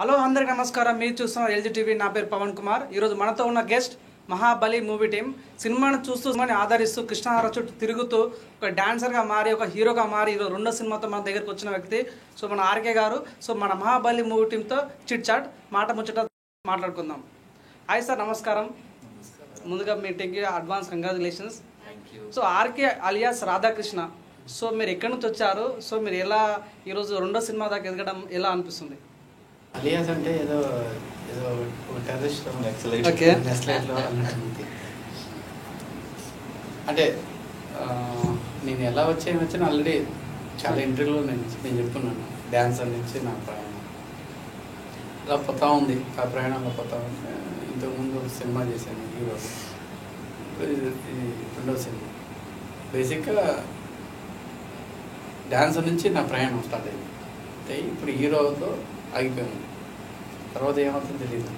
Hello అందరికీ నమస్కారం. మీరు చూస్తున్న ఎల్జీ టీవీ. నా పేరు పవన్ కుమార్. ఈరోజు మనతో ఉన్న గెస్ట్ మహాబలి మూవీ టీం. సినిమాను చూస్తూ సినిమాని ఆదరిస్తూ కృష్ణార చుట్టూ తిరుగుతూ ఒక డాన్సర్గా మారి ఒక హీరోగా మారి ఈరోజు రెండో సినిమాతో మన దగ్గరకు వచ్చిన వ్యక్తి సో మన ఆర్కే గారు. సో మన మహాబలి మూవీ టీంతో చిట్ చాట్ మాట ముచ్చట మాట్లాడుకుందాం. హాయ్ సార్, నమస్కారం. ముందుగా మీ టీంకి advance congratulations. So RK alias Radhakrishna, so మీరు ఎక్కడి నుంచి వచ్చారు? సో మీరు ఎలా ఈరోజు రెండో సినిమా దాకా ఎదగడం ఎలా అనిపిస్తుంది? అలియాస్ అంటే ఏదో ఏదో టెర్రరిస్ట్ నెస్లైట్లో అన్నట్టు. అంటే నేను ఎలా వచ్చాను ఆల్రెడీ చాలా ఇంటర్వ్యూలో నేను చెప్తున్నాను. డ్యాన్సర్ నుంచి నా ప్రయాణం అలా పోతా ఉంది. ఆ ప్రయాణంలో పోతా ఉంది. ఇంతకుముందు సినిమా చేశాను హీరో, ఇది రెండో సినిమా. బేసిక్గా డాన్సర్ నుంచి నా ప్రయాణం స్టార్ట్ అయింది. అయితే ఇప్పుడు హీరోతో ఆగిపోయాను. తర్వాత ఏమవుతుందో తెలియదు.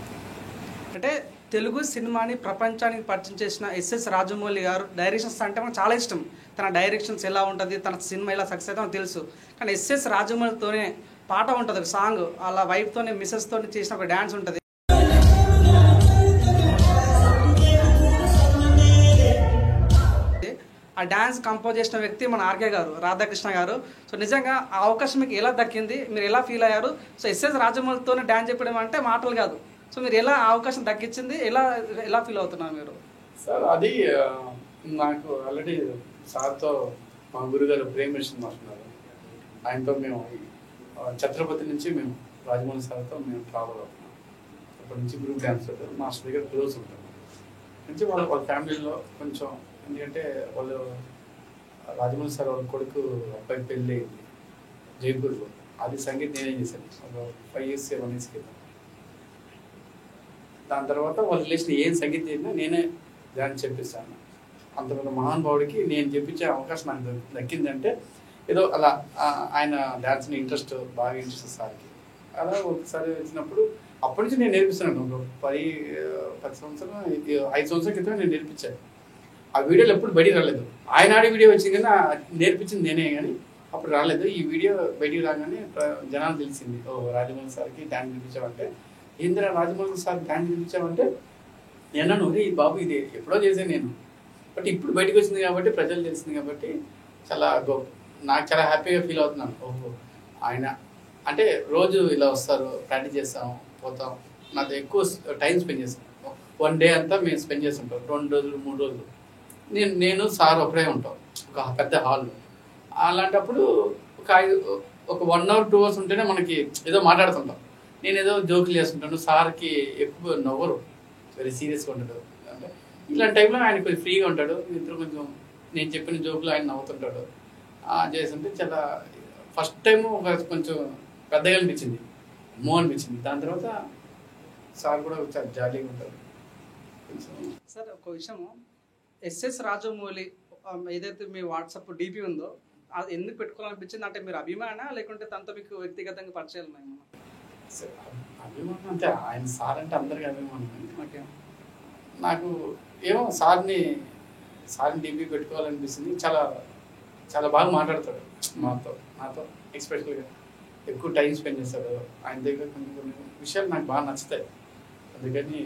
అంటే తెలుగు సినిమాని ప్రపంచానికి పరిచయం చేసిన ఎస్ఎస్ రాజమౌళి గారు డైరెక్షన్స్ అంటే మనకు చాలా ఇష్టం. తన డైరెక్షన్స్ ఎలా ఉంటుంది, తన సినిమా ఎలా సక్సెస్ అయితే మనకు తెలుసు. కానీ ఎస్ఎస్ రాజమౌళితోనే పాట ఉంటుంది, ఒక సాంగ్, అలా వైఫ్తోనే మిస్సెస్తోనే చేసిన ఒక డ్యాన్స్ ఉంటుంది. ఆ డ్యాన్స్ కంపోజ్ చేసిన వ్యక్తి మన ఆర్కే గారు, రాధాకృష్ణ గారు. సో నిజంగా ఆ అవకాశం మీకు ఎలా దక్కింది, మీరు ఎలా ఫీల్ అయ్యారు? సో ఎస్ఎస్ రాజమౌళితోనే డ్యాన్స్ చెప్పడం అంటే మాటలు కాదు. సో మీరు ఎలా ఆ అవకాశం దక్కించింది, ఎలా ఎలా ఫీల్ అవుతున్నారు మీరు? సార్ అది నాకు ఆల్రెడీ సార్తో మా గురుగారు ప్రేమేషన్ మాస్టర్, ఆయనతో మేము ఛత్రపతి నుంచి మేము రాజమౌళి సార్తో మేము ట్రావెల్ అవుతున్నాం. అప్పటి నుంచి గ్రూప్ డ్యాన్సర్ మాస్టర్ దగ్గర క్లోజ్ ఉంటాం నుంచి వాళ్ళ ఫ్యామిలీలో కొంచెం. ఎందుకంటే వాళ్ళు రాజమౌళి సార్ వాళ్ళ కొడుకు అబ్బాయి పెళ్ళి అయింది జైపూర్లో. అది సంగీతం నేనే చేశాను ఒక 5 years 7 years కింద. దాని తర్వాత వాళ్ళ రిలేషన్ ఏం సంగీతం చేసినా నేనే డ్యాన్స్ చెప్పిస్తాను. అంతమంది మహానుభావుడికి నేను చెప్పించే అవకాశం నాకు దక్కిందంటే ఏదో అలా ఆయన డ్యాన్స్ని బాగా ఇంట్రెస్ట్ సార్కి. అలా ఒకసారి వచ్చినప్పుడు అప్పటి నుంచి నేను నేర్పిస్తున్నాను. ఒక 10 సంవత్సరాలు 5 సంవత్సరాల క్రితం నేను నేర్పించాను. ఆ వీడియోలు ఎప్పుడు బయటికి రాలేదు. ఆయన ఆడి వీడియో వచ్చింది కానీ నేర్పించింది నేనే, కానీ అప్పుడు రాలేదు. ఈ వీడియో బయటికి రాగానే జనాలు తెలిసింది, ఓ రాజమౌళి సార్కి డ్యాన్స్ నేర్పించామంటే, ఏంద్రా రాజమౌళి సార్ డ్యాన్స్ నేర్పించామంటే నేను నువ్వు ఈ బాబు ఇది ఎప్పుడో చేశాను నేను, బట్ ఇప్పుడు బయటకు వచ్చింది కాబట్టి ప్రజలు తెలిసింది కాబట్టి చాలా నాకు చాలా హ్యాపీగా ఫీల్ అవుతున్నాను. ఓహో ఆయన అంటే రోజు ఇలా వస్తారు, ప్రాక్టీస్ చేస్తాం, పోతాం. నాతో ఎక్కువ టైం స్పెండ్ చేస్తాం. 1 day అంతా మేము స్పెండ్ చేస్తుంటాం. 2 రోజులు 3 రోజులు నేను సార్ ఒకడే ఉంటాం ఒక పెద్ద హాల్లో. అలాంటప్పుడు ఒక 1 hour 2 hours ఉంటేనే మనకి ఏదో మాట్లాడుతుంటాం. నేను ఏదో జోకులు చేస్తుంటాను. సార్కి ఎక్కువ నవ్వరు, వెరీ సీరియస్గా ఉంటాడు. అంటే ఇలాంటి టైంలో ఆయన కొంచెం ఫ్రీగా ఉంటాడు. ఇద్దరు కొంచెం నేను చెప్పిన జోకులు ఆయన నవ్వుతుంటాడు. చేస్తుంటే చాలా ఫస్ట్ టైం కొంచెం పెద్దగా అనిపించింది, అనిపించింది. దాని తర్వాత సార్ కూడా చాలా జాలీగా ఉంటారు. సార్ ఒక విషయము, ఎస్ఎస్ రాజమౌళి ఏదైతే మీ వాట్సాప్ డిపి ఉందో అది ఎందుకు పెట్టుకోవాలనిపించింది? అంటే మీరు అభిమాన లేకుంటే తనతో మీకు వ్యక్తిగతంగా పరిచయాలు ఉన్నాయి? అభిమానం అంటే ఆయన సార్ అంటే అందరికీ అభిమానం. ఓకే, నాకు ఏమో సార్ని డిపి పెట్టుకోవాలనిపిస్తుంది. చాలా చాలా బాగా మాట్లాడతాడు నాతో ఎక్స్పెషల్గా ఎక్కువ టైం స్పెండ్ చేస్తాడు. ఆయన దగ్గర కొన్ని విషయాలు నాకు బాగా నచ్చుతాయి, అందుకని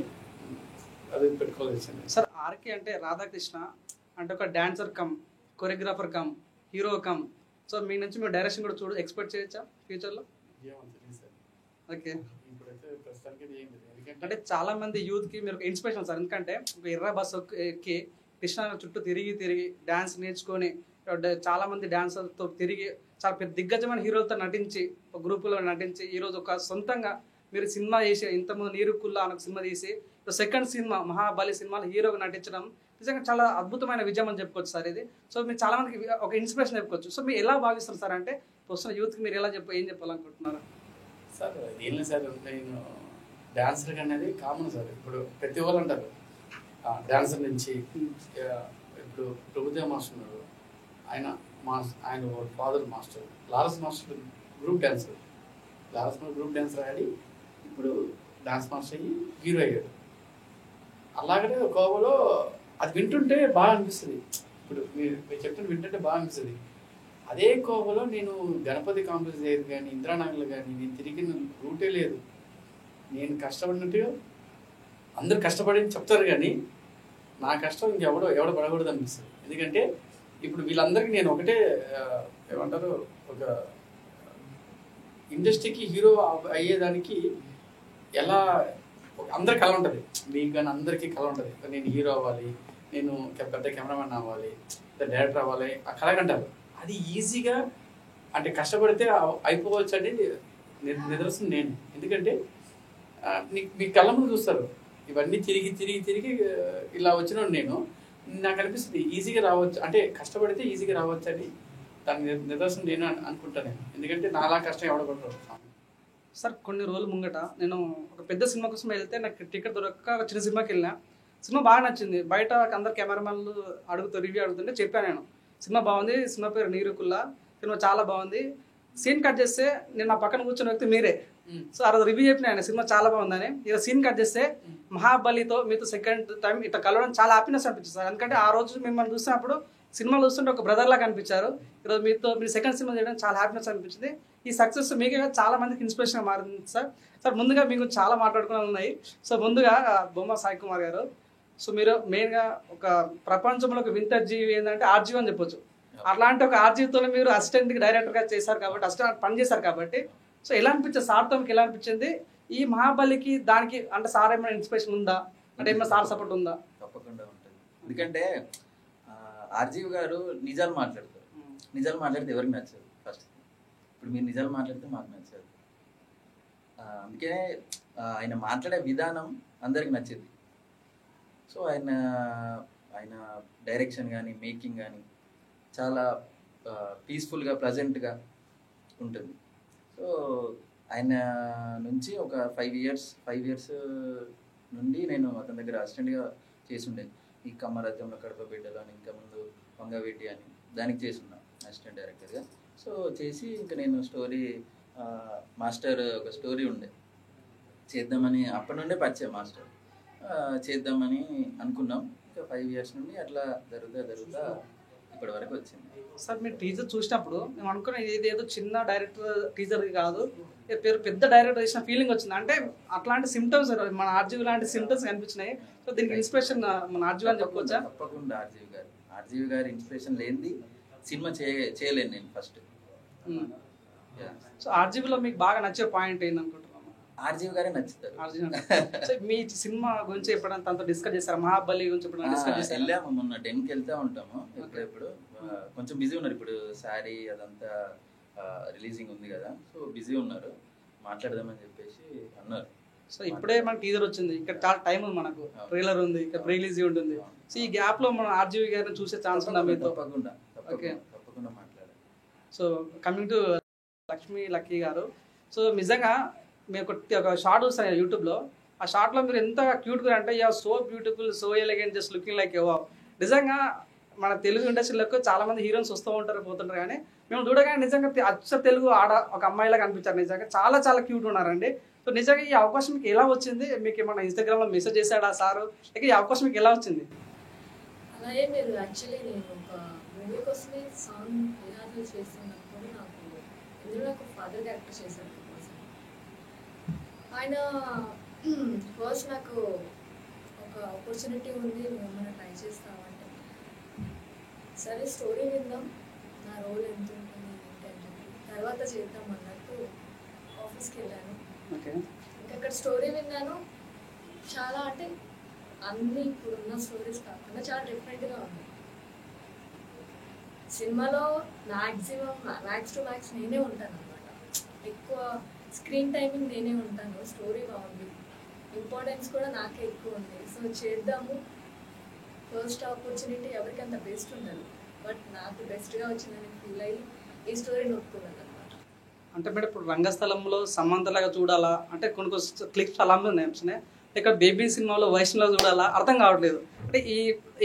అది పెట్టుకోవాల్సింది. సార్ ఆర్కే అంటే రాధాకృష్ణ అంటే ఒక dancer cum choreographer cum hero cum. So మీ నుంచి మీరు డైరెక్షన్ కూడా ఎక్స్పెక్ట్ చేయొచ్చా ఫ్యూచర్లో? ఓకే, అంటే చాలా మంది యూత్కి మీరు ఒక ఇన్స్పిరేషన్ సార్. ఎందుకంటే ఒక ఎర్ర బస్సు ఎక్కి కృష్ణా చుట్టూ తిరిగి డ్యాన్స్ నేర్చుకొని చాలా మంది డాన్సర్తో తిరిగి చాలా పెద్ద దిగ్గజమైన హీరోలతో నటించి ఒక గ్రూపులో నటించి ఈరోజు ఒక సొంతంగా మీరు సినిమా చేసి ఇంతకుముందు నీరుకుల్లా అనే సినిమా తీసి సెకండ్ సినిమా మహాబలి సినిమాలో హీరోగా నటించడం నిజంగా చాలా అద్భుతమైన విజయం అని చెప్పుకోవచ్చు సార్ ఇది. సో మీరు చాలా మందికి ఒక ఇన్స్పిరేషన్ చెప్పుకోవచ్చు. సో మీరు ఎలా భావిస్తారు సార్? అంటే వస్తున్న యూత్కి మీరు ఎలా ఏం చెప్పాలనుకుంటున్నారు సార్? ఏం లేదు సార్, నేను డాన్సర్ అనేది కామన్ సార్. ఇప్పుడు ప్రతి వాళ్ళు అంటారు డాన్సర్ నుంచి. ఇప్పుడు ప్రభుదేవ మాస్టర్ ఉన్నారు, ఆయన father master Lawrence master group dancer ఆడి ఇప్పుడు డాన్స్ మాస్టర్ అయ్యి హీరో అయ్యాడు. అలాగనే కోవలో అది వింటుంటే బాగా అనిపిస్తుంది. ఇప్పుడు మీరు చెప్తుంటే వింటుంటే బాగా అనిపిస్తుంది. అదే కోవలో నేను గణపతి కాంప్లెక్స్ దగ్గర కానీ ఇందిరానగర్లో కానీ నేను తిరిగిన రూటే లేదు. నేను కష్టపడినట్టుగా అందరు కష్టపడి చెప్తారు, కానీ నా కష్టం ఎవడో పడకూడదు అనిపిస్తుంది. ఎందుకంటే ఇప్పుడు వీళ్ళందరికీ నేను ఒకటే ఏమంటారు, ఒక ఇండస్ట్రీకి హీరో అయ్యేదానికి ఎలా అందరి కళ ఉంటుంది, మీకు కానీ అందరికీ కళ ఉంటుంది. నేను హీరో అవ్వాలి, నేను పెద్ద కెమెరామెన్ అవ్వాలి, పెద్ద డైరెక్టర్ అవ్వాలి, ఆ కళ కంటారు. అది ఈజీగా అంటే కష్టపడితే అయిపోవచ్చు అనేది నిదర్శనం నేను. ఎందుకంటే మీ కళ్ళ ముందు చూస్తారు, ఇవన్నీ తిరిగి ఇలా వచ్చినాడు నేను. నాకు అనిపిస్తుంది ఈజీగా రావచ్చు, అంటే కష్టపడితే ఈజీగా రావచ్చు అని దాని నిదర్శనం నేను అనుకుంటాను. ఎందుకంటే నాలా కష్టం ఎవడబడరు. సార్ కొన్ని రోజుల ముంగట నేను ఒక పెద్ద సినిమా కోసం వెళ్తే నాకు టికెట్ దొరక్క ఒక చిన్న సినిమాకి వెళ్ళినా. సినిమా బాగా నచ్చింది. బయట అందరు కెమెరామెన్లు రివ్యూ అడుగుతుంటే చెప్పాను నేను, సినిమా బాగుంది, సినిమా పేరు నీరుకుల్లా, సినిమా చాలా బాగుంది. సీన్ కట్ చేస్తే నేను నా పక్కన కూర్చున్న వ్యక్తి మీరే. సో ఆ రోజు రివ్యూ చెప్పిన ఆయన సినిమా చాలా బాగుందని. ఈరోజు సీన్ కట్ చేస్తే మహాబలితో మీతో సెకండ్ టైం ఇట్లా కలవడం చాలా హ్యాపీనెస్ అనిపించింది సార్. ఎందుకంటే ఆ రోజు మిమ్మల్ని చూసినప్పుడు సినిమాలు చూస్తుంటే ఒక బ్రదర్ లాగా అనిపించారు. ఈరోజు మీరు సెకండ్ సినిమా చేయడం చాలా హ్యాపీనెస్ అనిపించింది. ఈ సక్సెస్ మీకే చాలా మందికి ఇన్స్పిరేషన్ మారింది సార్. సార్ ముందుగా మీకు చాలా మాట్లాడుకునే ఉన్నాయి. సో ముందుగా బొమ్మ సాయి కుమార్ గారు, సో మీరు మెయిన్గా ఒక ప్రపంచంలో ఒక వింత జీవి ఏంటంటే ఆర్జీవి అని చెప్పొచ్చు. అట్లాంటి ఒక ఆర్జీవితో మీరు అసిస్టెంట్కి డైరెక్టర్గా చేశారు కాబట్టి, అసిస్టెంట్ పని చేశారు కాబట్టి, సో ఎలా అనిపించింది సార్తో మీకు ఎలా అనిపించింది? ఈ మహాబలికి దానికి అంటే సార్ ఏమైనా ఇన్స్పిరేషన్ ఉందా, అంటే ఏమైనా సార్ సపోర్ట్ ఉందా? తప్పకుండా ఉంటుంది. ఎందుకంటే ఆర్జీవి గారు నిజాలు మాట్లాడతారు. నిజాలు మాట్లాడితే ఎవరికి నచ్చదు. ఫస్ట్ ఇప్పుడు మీరు నిజాలు మాట్లాడితే మాకు నచ్చదు. అందుకే ఆయన మాట్లాడే విధానం అందరికి నచ్చింది. సో ఆయన డైరెక్షన్ కానీ మేకింగ్ కానీ చాలా పీస్ఫుల్గా ప్లజెంట్గా ఉంటుంది. సో ఆయన నుంచి ఒక 5 ఇయర్స్ నుండి నేను అతని దగ్గర అసిస్టెంట్గా చేసి ఉండేది. ఈ కమ్మరాజ్యంలో కడప బిడ్డలు అని, ఇంకా ముందు వంగవేటి అని దానికి చేస్తున్నా అసిస్టెంట్ డైరెక్టర్గా. సో చేసి ఇంకా నేను స్టోరీ మాస్టర్ ఒక స్టోరీ ఉండే చేద్దామని, అప్పటి నుండే పరిచయం మాస్టర్ చేద్దామని అనుకున్నాం. ఇంకా 5 ఇయర్స్ నుండి అట్లా జరుగుతా ఇప్పటి వరకు వచ్చింది. సార్ మీరు టీజర్ చూసినప్పుడు మేము అనుకున్న ఏదో చిన్న డైరెక్టర్ టీజర్ కాదు, పేరు పెద్ద డైరెక్టర్ చేసిన ఫీలింగ్ వచ్చింది. అంటే అట్లాంటి సిమ్టమ్స్ మన ఆర్జీవి లాంటి సిమ్టమ్స్ కనిపించినాయి. సో దీనికి ఇన్స్పిరేషన్ మన ఆర్జీవి అని చెప్పుకోవచ్చా? తప్పకుండా ఆర్జీవి గారి ఇన్స్పిరేషన్ లేనిది సినిమా చేయలేను నేను ఫస్ట్. సో ఆర్జీవిలో మీకు బాగా నచ్చే పాయింట్ ఏంది అనుకుంటున్నాను? ఆర్జీవి గారే నచ్చుతారు. సో మీ సినిమా గురించి ఎప్పుడైనా తనతో డిస్కస్ చేశారు? మహాబలి గురించి ఎప్పుడైనా డిస్కస్ చేశారు? వెళ్ళాము, మొన్న 10కి వెళ్తా ఉంటాము ఎప్పుడెప్పుడు. కొంచెం బిజీ ఉన్నారు ఇప్పుడు, శారీ అదంతా రిలీజింగ్ ఉంది కదా, సో బిజీ ఉన్నారు, మాట్లాడదామని చెప్పేసి అన్నారు. సో ఇప్పుడే మనకి టీజర్ వచ్చింది, ఇక్కడ చాలా టైం ఉంది, మనకు ట్రైలర్ ఉంది, ఇక్కడ రిలీజ్ ఉంటుంది. సో ఈ గ్యాప్ లో మనం ఆర్జీవి గారిని చూసే ఛాన్స్ ఉందా మీతో? తప్పకుండా మాట్లాడాలి. సో కమింగ్ టు లక్కీ గారు, సో నిజంగా మేము ఒక షార్ట్ చూస్తాను యూట్యూబ్లో. ఆ షార్ట్లో మీరు ఎంత క్యూట్గా అంటే so beautiful, so elegant, just looking like ఎవో. నిజంగా మన తెలుగు ఇండస్ట్రీలకు చాలా మంది హీరోయిన్స్ వస్తూ ఉంటారు, పోతుంటారు, కానీ మేము చూడగానే నిజంగా అచ్చ తెలుగు ఒక అమ్మాయిలాగా అనిపించారు. నిజంగా చాలా చాలా క్యూట్ ఉన్నారండి. సో నిజంగా ఈ అవకాశం మీకు ఎలా వచ్చింది? మీకు ఏమన్నా ఇన్స్టాగ్రామ్లో మెసేజ్ చేశాడా సారు, లేక ఈ అవకాశం మీకు ఎలా వచ్చింది? అలాగే మీరు యాక్చువల్లీ నేను ఒక మూవీ కోసమే సాంగ్ రిహార్సల్ చేస్తున్నప్పుడు ఇందులో నాకు ఫాదర్ క్యారెక్టర్ చేశారు. ఆయన ఫస్ట్ నాకు ఒక ఆపర్చునిటీ ఉంది, నువ్వు ఏమైనా ట్రై చేస్తావు అంటే, సరే స్టోరీ విందాం, నా రోల్ ఎంత ఉంటుంది ఏంటి అని చెప్పి తర్వాత చేద్దాం అన్నట్టు ఆఫీస్కి వెళ్ళాను. ఇంకా అక్కడ స్టోరీ విన్నాను. చాలా అంటే అన్ని ఇప్పుడున్న స్టోరీస్ కాకుండా చాలా డిఫరెంట్గా ఉంది. సినిమాలో మ్యాక్స్ టు మ్యాక్స్ నేనే ఉంటాను అనమాట. ఎక్కువ స్క్రీన్ టైమింగ్ నేనే ఉంటాను. స్టోరీ బాగుంది, ఇంపార్టెన్స్ కూడా నాకే ఎక్కువ ఉంది. సో చేద్దాము, ఫస్ట్ ఆపర్చునిటీ ఎవరికి అంత బెస్ట్ ఉండదు, బట్ నాకు బెస్ట్గా వచ్చిందని ఫీల్ అయ్యి ఈ స్టోరీని ఒప్పుకున్నాను అనమాట. అంటే మేడం ఇప్పుడు రంగస్థలంలో సమంతలాగా చూడాలా అంటే కొన్ని క్లిప్స్ అలా ఉన్నాయి, ఇక్కడ బేబీ సినిమాలో వైష్ణలో చూడాలా అర్థం కావట్లేదు. అంటే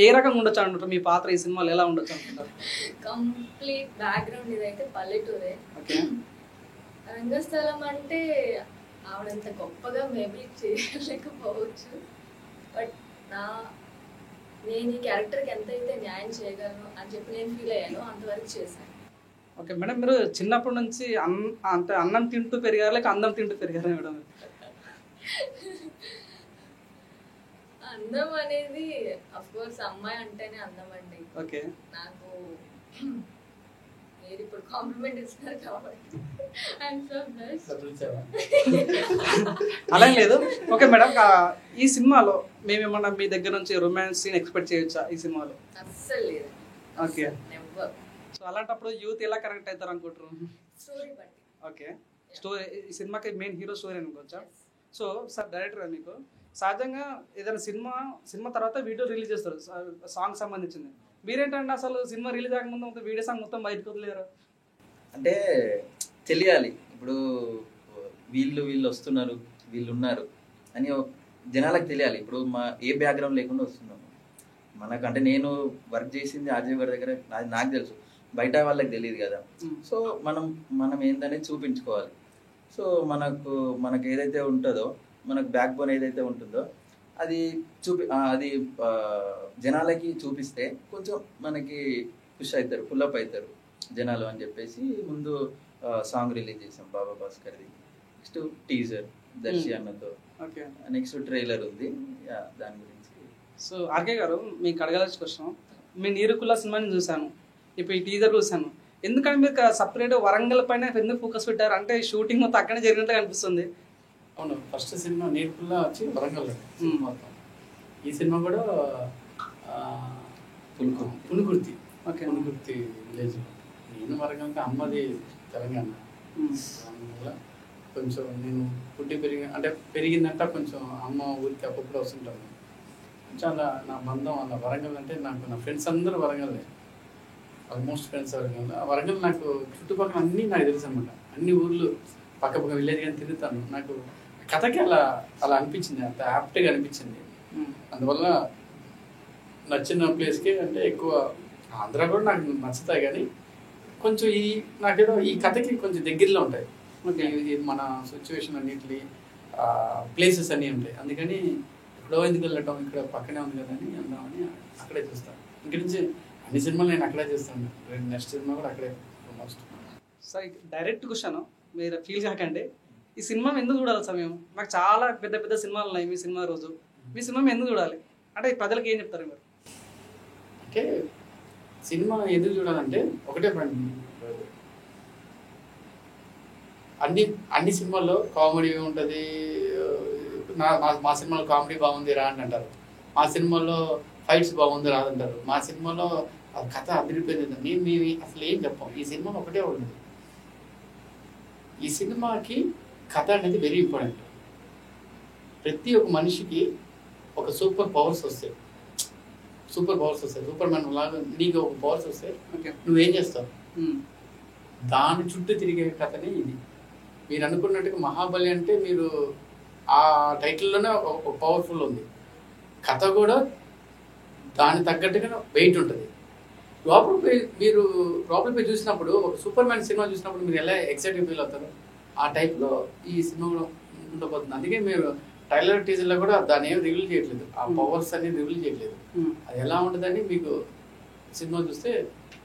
ఏ రకంగా ఉండొచ్చు అంటారు మీ పాత్ర ఈ సినిమాలో, ఎలా ఉండొచ్చు అంటారు? కంప్లీట్ బ్యాక్గ్రౌండ్ ఇదైతే పల్లెటూరే. రంగస్థలం అంటే ఆవిడంత గొప్పగా మేబీ చేయలేకపోవచ్చు, బట్ నేను ఈ క్యారెక్టర్కి ఎంతైతే న్యాయం చేయగలను అని చెప్పి నేను ఫీల్ అయ్యాను, అంతవరకు చేశాను. ఓకే మేడం, మీరు చిన్నప్పటి నుంచి అంటే అన్నం తింటూ పెరిగారు లేక అందం తింటూ పెరిగారా మేడం? అందం అనేది అఫ్ కోర్స్ అమ్మాయి అంటేనే అందం అండి. ఓకే, నాకు మీరు ఇప్పుడు కాంప్లిమెంట్ ఇస్తున్నారు కాబట్టి ఐఎమ్ సో బ్లెస్డ్. అలా లేదు. ఓకే మేడం, ఈ సినిమాలో మేమేమన్నా మీ దగ్గర నుంచి రొమాన్స్ సీన్ ఎక్స్పెక్ట్ చేయొచ్చా ఈ సినిమాలో? అస్సలు లేదు. Okay, never. సో అలాంటప్పుడు యూత్ ఎలా కనెక్ట్ అవుతారు అనుకుంటారు? స్టోరీ బట్టి. ఓకే, స్టోరీ ఈ సినిమాకి మెయిన్ హీరో స్టోరీ అనుకోవచ్చా? సో సార్ డైరెక్టర్ మీకు సహజంగా ఏదైనా సినిమా తర్వాత వీడియో రిలీజ్ చేస్తారు సాంగ్ సంబంధించింది. మీరేంటంటే అసలు సినిమా రిలీజ్ కాకముందు మొత్తం వీడియో సాంగ్ మొత్తం బయటకు వదిలేరు అంటే తెలియాలి. ఇప్పుడు వీళ్ళు వస్తున్నారు, వీళ్ళు ఉన్నారు అని జనాలకు తెలియాలి. ఇప్పుడు ఏ బ్యాక్గ్రౌండ్ లేకుండా వస్తున్నాము మనకంటే. నేను వర్క్ చేసింది ఆర్జీవి గారి దగ్గర, నాకు తెలుసు, బయట వాళ్ళకి తెలియదు కదా. సో మనం ఏందనేది చూపించుకోవాలి. సో మనకు ఏదైతే ఉంటుందో, మనకు బ్యాక్ బోన్ ఏదైతే ఉంటుందో అది అది జనాలకి చూపిస్తే కొంచెం మనకి పుష్ అవుతారు, పుల్లప్ అవుతారు జనాలు అని చెప్పేసి ముందు సాంగ్ రిలీజ్ చేసాం బాబా భాస్కర్ది. నెక్స్ట్ టీజర్ దర్శి అన్నతో, నెక్స్ట్ ట్రైలర్ ఉంది దాని గురించి. సో ఆర్కే గారు, మీకు అడగాల్సిన క్వశ్చన్, మీ నీరుకుల్లా సినిమాని చూశాను, ఇప్పుడు ఈ టీజర్ చూశాను, ఎందుకంటే మీరు సపరేట్ వరంగల్ పైన ఎందుకు ఫోకస్ పెట్టారు? అంటే షూటింగ్ మొత్తం అక్కడే జరిగినట్టు కనిపిస్తుంది. అవును, ఫస్ట్ సినిమా నీరుకుల్లా వచ్చి వరంగల్ మొత్తం. ఈ సినిమా కూడా పునుగుర్తి విలేజ్. నేను వరంగల్, అమ్మది తెలంగాణ. వల్ల కొంచెం నేను పుట్టి పెరిగిందంట కొంచెం అమ్మ ఊరికి అప్పుడప్పుడు వస్తుంటాను. చాలా నా బంధం అలా వరంగల్ అంటే. నాకు నా ఫ్రెండ్స్ అందరూ వరంగల్లే, ఆల్మోస్ట్ ఫ్రెండ్స్ వరంగల్. వరంగల్ నాకు చుట్టుపక్కల అన్నీ నాకు తెలుసు అనమాట. అన్ని ఊర్లు పక్క విలేజ్ కానీ తిరుగుతాను. నాకు కథకి అలా అనిపించింది, అంత యాప్ట్గా అనిపించింది. అందువల్ల నచ్చిన ప్లేస్కి అంటే ఎక్కువ ఆంధ్ర కూడా నాకు నచ్చుతాయి, కానీ కొంచెం నాకేదో ఈ కథకి కొంచెం దగ్గరలో ఉంటాయి. మన సిచ్యువేషన్ అన్నింటి ప్లేసెస్ అన్నీ ఉంటాయి. అందుకని ఎక్కడో ఎందుకు వెళ్ళటం, ఇక్కడ పక్కనే ఉంది కదా అని అందామని అక్కడే చూస్తాను. ఇంక నుంచి అన్ని సినిమాలు నేను అక్కడే చేస్తాను. నెక్స్ట్ సినిమా కూడా అక్కడే మోస్ట్. సార్ డైరెక్ట్ క్వశ్చన్, మీరు ఫీల్ కాకండి, ఈ సినిమా ఎందుకు చూడాలి సమయం? మాకు చాలా పెద్ద పెద్ద సినిమాలు ఉన్నాయి. మీ సినిమా రోజు మీ సినిమా ఎందుకు చూడాలి అంటే ప్రజలకు ఏం చెప్తారు మీరు? అంటే సినిమా ఎందుకు చూడాలంటే ఒకటే ఫ్రెండ్, అన్ని సినిమాల్లో కామెడీ ఉంటుంది. మా సినిమాలో కామెడీ బాగుంది రా అని అంటారు, మా సినిమాలో ఫైట్స్ బాగుంది రాదంటారు, మా సినిమాలో కథ అదిరిపోయింది. మేము అసలు ఏం చెప్పాం. ఈ సినిమాలో ఒకటే ఉంటుంది, ఈ సినిమాకి కథ అనేది వెరీ ఇంపార్టెంట్. ప్రతి ఒక్క మనిషికి ఒక సూపర్ పవర్స్ వస్తాయి. సూపర్ మ్యాన్ లాగా నీకు ఒక పవర్స్ వస్తాయి, నువ్వేం చేస్తావు? దాని చుట్టూ తిరిగే కథనే ఇది. మీరు అనుకున్నట్టుగా మహాబలి అంటే మీరు ఆ టైటిల్లోనే ఒక పవర్ఫుల్ ఉంది. కథ కూడా దాని తగ్గట్టుగా వెయిట్ ఉంటుంది. మీరు లోపల పోయి చూసినప్పుడు, ఒక సూపర్ మ్యాన్ సినిమా చూసినప్పుడు మీరు ఎలా ఎక్సైటింగ్ ఫీల్ అవుతారు, ఆ టైప్లో ఈ సినిమా కూడా ఉండబోతుంది. అందుకే మీరు ట్రైలర్ టీజర్లో కూడా దాన్ని ఏం రివీల్ చేయట్లేదు, ఆ పవర్స్ అన్ని రివీల్ చేయట్లేదు. అది ఎలా ఉంటుందని మీకు సినిమా చూస్తే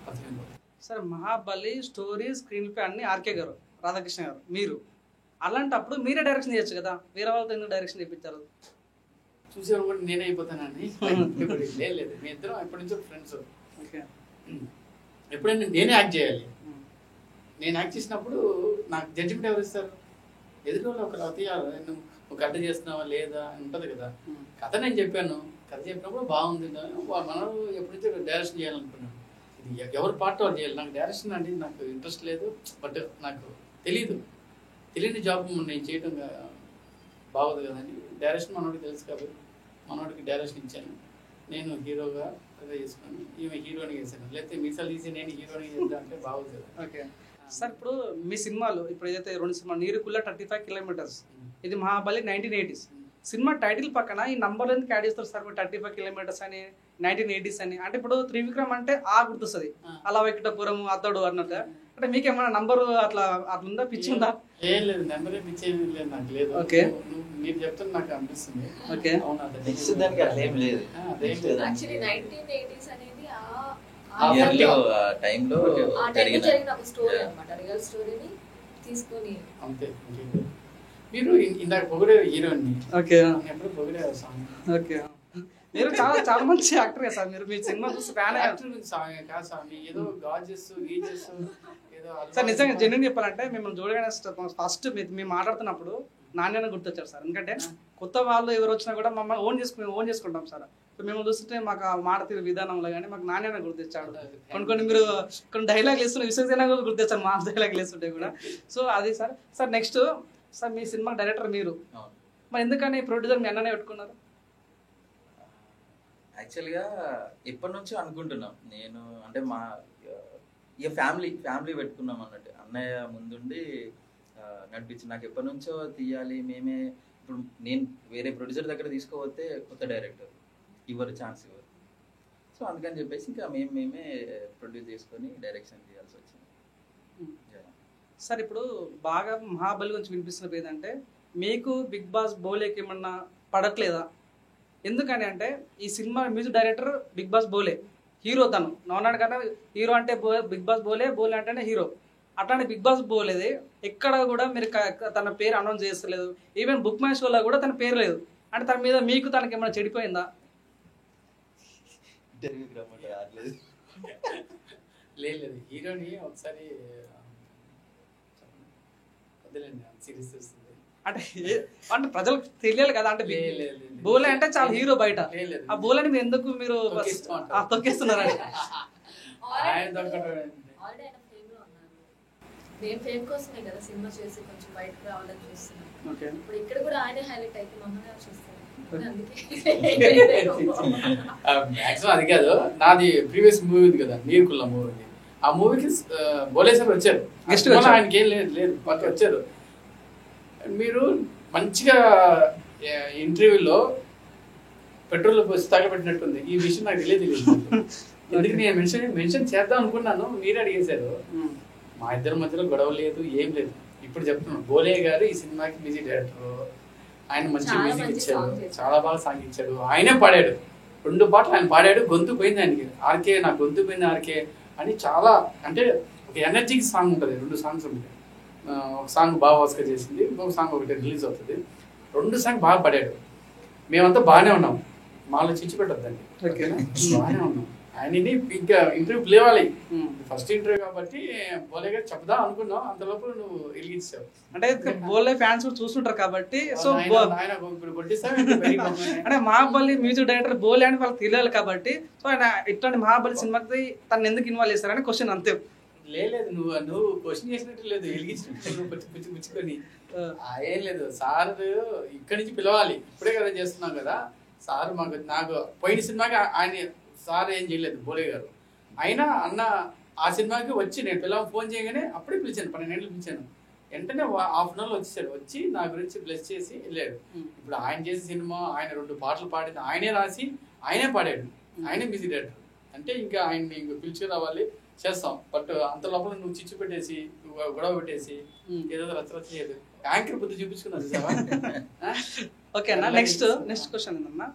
అర్థమైపోతుంది. Sir Mahabali story, screen play అన్ని ఆర్కే గారు, రాధాకృష్ణ గారు మీరు. అలాంటప్పుడు మీరే డైరెక్షన్ చేయొచ్చు కదా, వేరే వాళ్ళతో ఎందుకు డైరెక్షన్ చేయించారు? చూసేవారు కూడా నేనే అయిపోతానండి. లేదు, మీ ఇద్దరం ఎప్పటి నుంచో ఫ్రెండ్స్. ఎప్పుడైనా నేనే యాక్ట్ చేయాలి. నేను యాక్ట్ చేసినప్పుడు నాకు జడ్జిమెంట్ ఎవరు ఇస్తారు? ఎదుటి ఒక తీయాలి. నువ్వు కథ చేస్తున్నావా లేదా అని ఉంటుంది కదా. కథ నేను చెప్పాను, కథ చెప్పినప్పుడు బాగుంది. మనం ఎప్పటి నుంచో డైరెక్షన్ చేయాలనుకున్నాను. ఇది ఎవరు పార్ట్ వాళ్ళు చేయాలి. నాకు డైరెక్షన్ అంటే నాకు ఇంట్రెస్ట్ లేదు, బట్ నాకు తెలియని జాబ్ నేను చేయడం బాగోదు కదండి. డైరెక్షన్ మనోడికి తెలుసు కాబట్టి మనోడికి డైరెక్షన్ ఇచ్చాను. నేను హీరోగా అదే చేసుకున్నాను, ఈమె హీరోని చేశాను. లేకపోతే మీసాలు తీసి నేను హీరోని చేద్దాం అంటే బాగోదు కదా. ఓకే సార్, ఇప్పుడు మీ సినిమాలు ఇప్పుడు ఏదైతే 2 సినిమాలు, నీరుకుల్ల 35 కిలోమీటర్స్, ఇది మహాబలి 1980s. సినిమా టైటిల్ పక్కన ఈ నంబర్లు ఎందుకు యాడ్ చేస్తారు సార్? 35 కిలోమీటర్స్ అని, 1980s అని. అంటే ఇప్పుడు త్రివిక్రమ్ అంటే గుర్తొస్తుంది, అలా వెంకటపురం అతడు అన్నట్టు. అంటే మీకేమన్నా నంబర్ అట్లా ఉందా, పిచ్చి ఉందా? ఏం లేదు, నెంబర్ పిచ్చి ఏం లేదు, నాకు లేదు. ఓకే, మీరు చెప్తాను నాకు అనిపిస్తుంది. ఓకే, యాక్చువల్లీ 1980s అనేది టైంలో జరిగిన ఒక స్టోరీ అన్నమాట, రియల్ స్టోరీని తీసుకొని. అంతే. మీరు ఇందాక పొగిడే హీరోని ఓకే ఎప్పుడు పొగిడే సాంగ్ ఓకే. మీరు చాలా చాలా మంచి యాక్టర్ కదా సార్. మీరు మీ సినిమా చూసి ఫ్యాన్ సాంగ్ కాదు స్వామి, ఏదో గాజెస్ గీజెస్ ఏదో సార్. నిజంగా జెన్యున్ చెప్పాలంటే మిమ్మల్ని చూడగానే ఫస్ట్ మేము మాట్లాడుతున్నప్పుడు నాణ్యత గుర్తొచ్చారు సార్. ఎందుకంటే కొత్త వాళ్ళు ఎవరు వచ్చినా కూడా మమ్మల్ని ఓన్ చేసుకుంటాం సార్. సో మేము చూస్తుంటే మాకు ఆ మాట తీరు విధానంలో కానీ మాకు నాణ్యత గుర్తించాడు. కొన్ని మీరు కొన్ని డైలాగులు వేస్తున్న విశ్వసేన కూడా గుర్తించారు, మా డైలాగులు వేస్తుంటే కూడా. సో అది సార్. సార్ నెక్స్ట్ సార్ మీ సినిమా డైరెక్టర్ మీరు, మరి ఎందుకని ప్రొడ్యూసర్ మీ అన్ననే పెట్టుకున్నారు? యాక్చువల్గా ఎప్పటి నుంచో అనుకుంటున్నాం నేను, అంటే మా ఇక ఫ్యామిలీ పెట్టుకున్నాం అన్నట్టు. అన్నయ్య ముందుండి నడిపించి నాకు ఎప్పటి నుంచో తీయాలి మేమే. ఇప్పుడు నేను వేరే ప్రొడ్యూసర్ దగ్గర తీసుకోపోతే కొత్త డైరెక్టర్ ఇవ్వరు, ఛాన్స్ ఇవ్వరు. సో అందుకని చెప్పేసి ఇంకా మేమే ప్రొడ్యూస్ చేసుకొని డైరెక్షన్ చేయాల్సి వచ్చింది. సార్ ఇప్పుడు బాగా మహాబలి గురించి వినిపిస్తున్న ఏంటంటే మీకు బిగ్ బాస్ బోలేకి ఏమన్నా పడట్లేదా? ఎందుకని అంటే ఈ cinema music director Big Boss బోలే, హీరో తను నవ్వున్నాడు కదా. హీరో అంటే బిగ్ బాస్ బోలే అంటేనే హీరో. అట్లాంటి బిగ్ బాస్ బోలేది ఎక్కడ కూడా మీరు తన పేరు అనౌన్స్ చేస్తలేదు. ఈవెన్ బుక్ మై షోలో కూడా తన పేరు లేదు. అంటే తన మీద మీకు తనకి ఏమైనా చెడిపోయిందా? లేదు హీరోని ఒకసారి సిరీస్ చూస్తుంది అంటే ప్రజలకు తెలియాలి కదా. అంటే బోలే అంటే చాలా హీరో బయట. ఆ బోలని మీరు ఎందుకు మీరు తొక్కేస్తున్నారండి? నేను ఫేమ్ కోసమే కదా సినిమా చేసి కొంచెం బయటకు రావాలని చూస్తున్నాను. ఇప్పుడు ఇక్కడ కూడా ఆయనే హైలైట్ అయితే మమ్మల్ని చూస్తాను. మాక్సిమం అది కాదు, నాది ప్రీవియస్ మూవీ ఉంది కదా నీరుకుల్ల మూవీ. ఆ మూవీకి బోలే సార్ వచ్చారు, ఆయనకి ఏం లేదు పక్క వచ్చారు. మీరు మంచిగా ఇంటర్వ్యూలో పెట్రోల్ పోసి తగలబెట్టినట్టుంది. ఈ విషయం నాకు తెలియదు. ఎందుకు నేను మెన్షన్ చేద్దాం అనుకున్నాను, మీరే అడిగేశారు. మా ఇద్దరి మధ్యలో గొడవ లేదు, ఏం లేదు. ఇప్పుడు చెప్తున్నాను, బోలే గారు ఈ సినిమాకి మ్యూజిక్ డైరెక్టర్. ఆయన మంచి మ్యూజిక్ ఇచ్చాడు, చాలా బాగా సాంగ్ ఇచ్చాడు. ఆయనే పాడాడు, 2 పాటలు ఆయన పాడాడు. గొంతు పోయింది ఆయనకి. ఆర్కే నా గొంతు పోయింది ఆర్కే అని చాలా, అంటే ఒక ఎనర్జిక్ సాంగ్ ఉంటుంది. 2 సాంగ్స్ ఉంటాయి. ఒక సాంగ్ బాగా వాస్గా చేసింది, ఇంకొక సాంగ్ ఒకటి రిలీజ్ అవుతుంది. 2 సాంగ్ బాగా పడాడు. మేమంతా బాగానే ఉన్నాం, మాలో చిచ్చి పెట్టద్దండి, బాగానే ఉన్నాం. ఆయనని ఇంకా ఇంటర్వ్యూ పిలవాలి. ఫస్ట్ ఇంటర్వ్యూ కాబట్టి బోలే గారు చెప్దాం అనుకున్నాం, అంతలోపు నువ్వు వెలిగించావు. అంటే బోలే ఫ్యాన్స్ చూస్తుంటారు కాబట్టి. సో ఆయన ఇప్పుడు కొట్టిస్తాం. అంటే మహాబలి మ్యూజిక్ డైరెక్టర్ బోలే అని వాళ్ళకి తెలియాలి కాబట్టి. సో ఆయన ఇట్లాంటి మహాబలి సినిమాకి తను ఎందుకు ఇన్వాల్వ్ చేస్తారని క్వశ్చన్ అంతే. లేదు నువ్వు క్వశ్చన్ చేసినట్టు లేదు, వెలిగించినట్టు పుచ్చుకొని ఏం లేదు. సార్ ఇక్కడి నుంచి పిలవాలి, ఇప్పుడే కదా చేస్తున్నాం కదా. సార్ నాకు పోయిన సినిమాకి ఆయన సార్ ఏం చేయలేదు బోలే గారు. అయినా అన్న ఆ సినిమాకి వచ్చి నేను పిల్లలు ఫోన్ చేయగానే అప్పుడే పిలిచాను, 12 గంటలు పిలిచాను. వెంటనే హాఫ్ అన్ అవర్లో వచ్చేసాడు. వచ్చి నా గురించి బ్లెస్ చేసి వెళ్ళాడు. ఇప్పుడు ఆయన చేసే సినిమా, ఆయన 2 పాటలు పాడింది ఆయనే రాసి ఆయనే పాడాడు, ఆయనే మ్యూజిక్ డైరెక్టర్. అంటే ఇంకా ఆయన్ని ఇంక పిలిచి రావాలి, చేస్తాం. బట్ అంత లోపల నువ్వు చిచ్చు పెట్టేసి, గొడవ పెట్టేసి ఏదో రచ్చ చేయదు. యాంకర్ బుద్ధి చూపించుకున్నాను. ఓకే అన్న. నెక్స్ట్ క్వశ్చన్ ఏంటన్నా,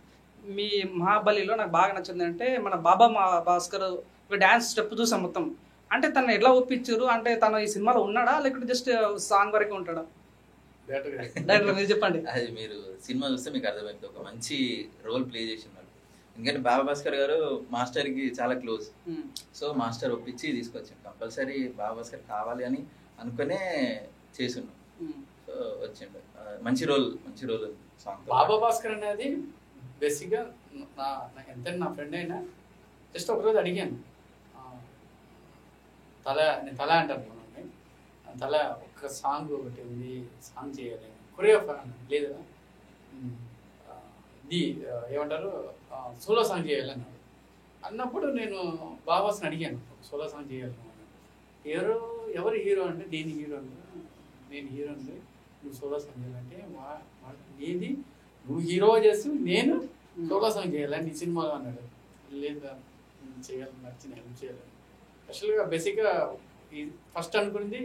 మీ మహాబలిలో నాకు బాగా నచ్చింది అంటే మన బాబా భాస్కర్ ఒక డ్యాన్స్ స్టెప్ చూసాం మొత్తం. అంటే తను ఎట్లా ఒప్పించారు? అంటే తను ఈ సినిమాలో ఉన్నాడా లేకపోతే జస్ట్ సాంగ్ వరకే ఉంటాడా? డైరెక్టర్ మీరు చెప్పండి. అది మీరు సినిమా చూస్తే మీకు అర్థమైంది, ఒక మంచి రోల్ ప్లే చేసి ఉన్నాడు. ఎందుకంటే బాబా భాస్కర్ గారు మాస్టర్కి చాలా క్లోజ్. సో మాస్టర్ ఒప్పించి తీసుకొచ్చాడు. కంపల్సరీ బాబా భాస్కర్ కావాలి అని అనుకునే చేసున్నాం. సో వచ్చిండు, మంచి రోల్ సాంగ్. బాబా భాస్కర్ అనేది బేసిక్గా ఎంత నా ఫ్రెండ్ అయినా జస్ట్ ఒకరోజు అడిగాను, నేను తల అంటాను మనల్ని, తల ఒక్క సాంగ్ ఒకటి ఉంది, సాంగ్ చేయాలి, కొరియోగ్రాఫర్ లేదు ఇది ఏమంటారు సోలో సాంగ్ చేయాలన్నాడు. అన్నప్పుడు నేను బాబాస్ని అడిగాను, సోలో సాంగ్ చేయాలి. ఎవరు హీరో అంటే నేను హీరో అంటే నువ్వు సోలో సాంగ్ చేయాలంటే ఏది నువ్వు హీరో చేస్తూ నేను సోలో సాంగ్ చేయాలని నీ సినిమాలో అన్నాడు. లేదా చేయాలని నచ్చిన హెల్ప్ చేయాలని. స్పెషల్గా బేసిక్గా ఈ ఫస్ట్ అనుకున్నది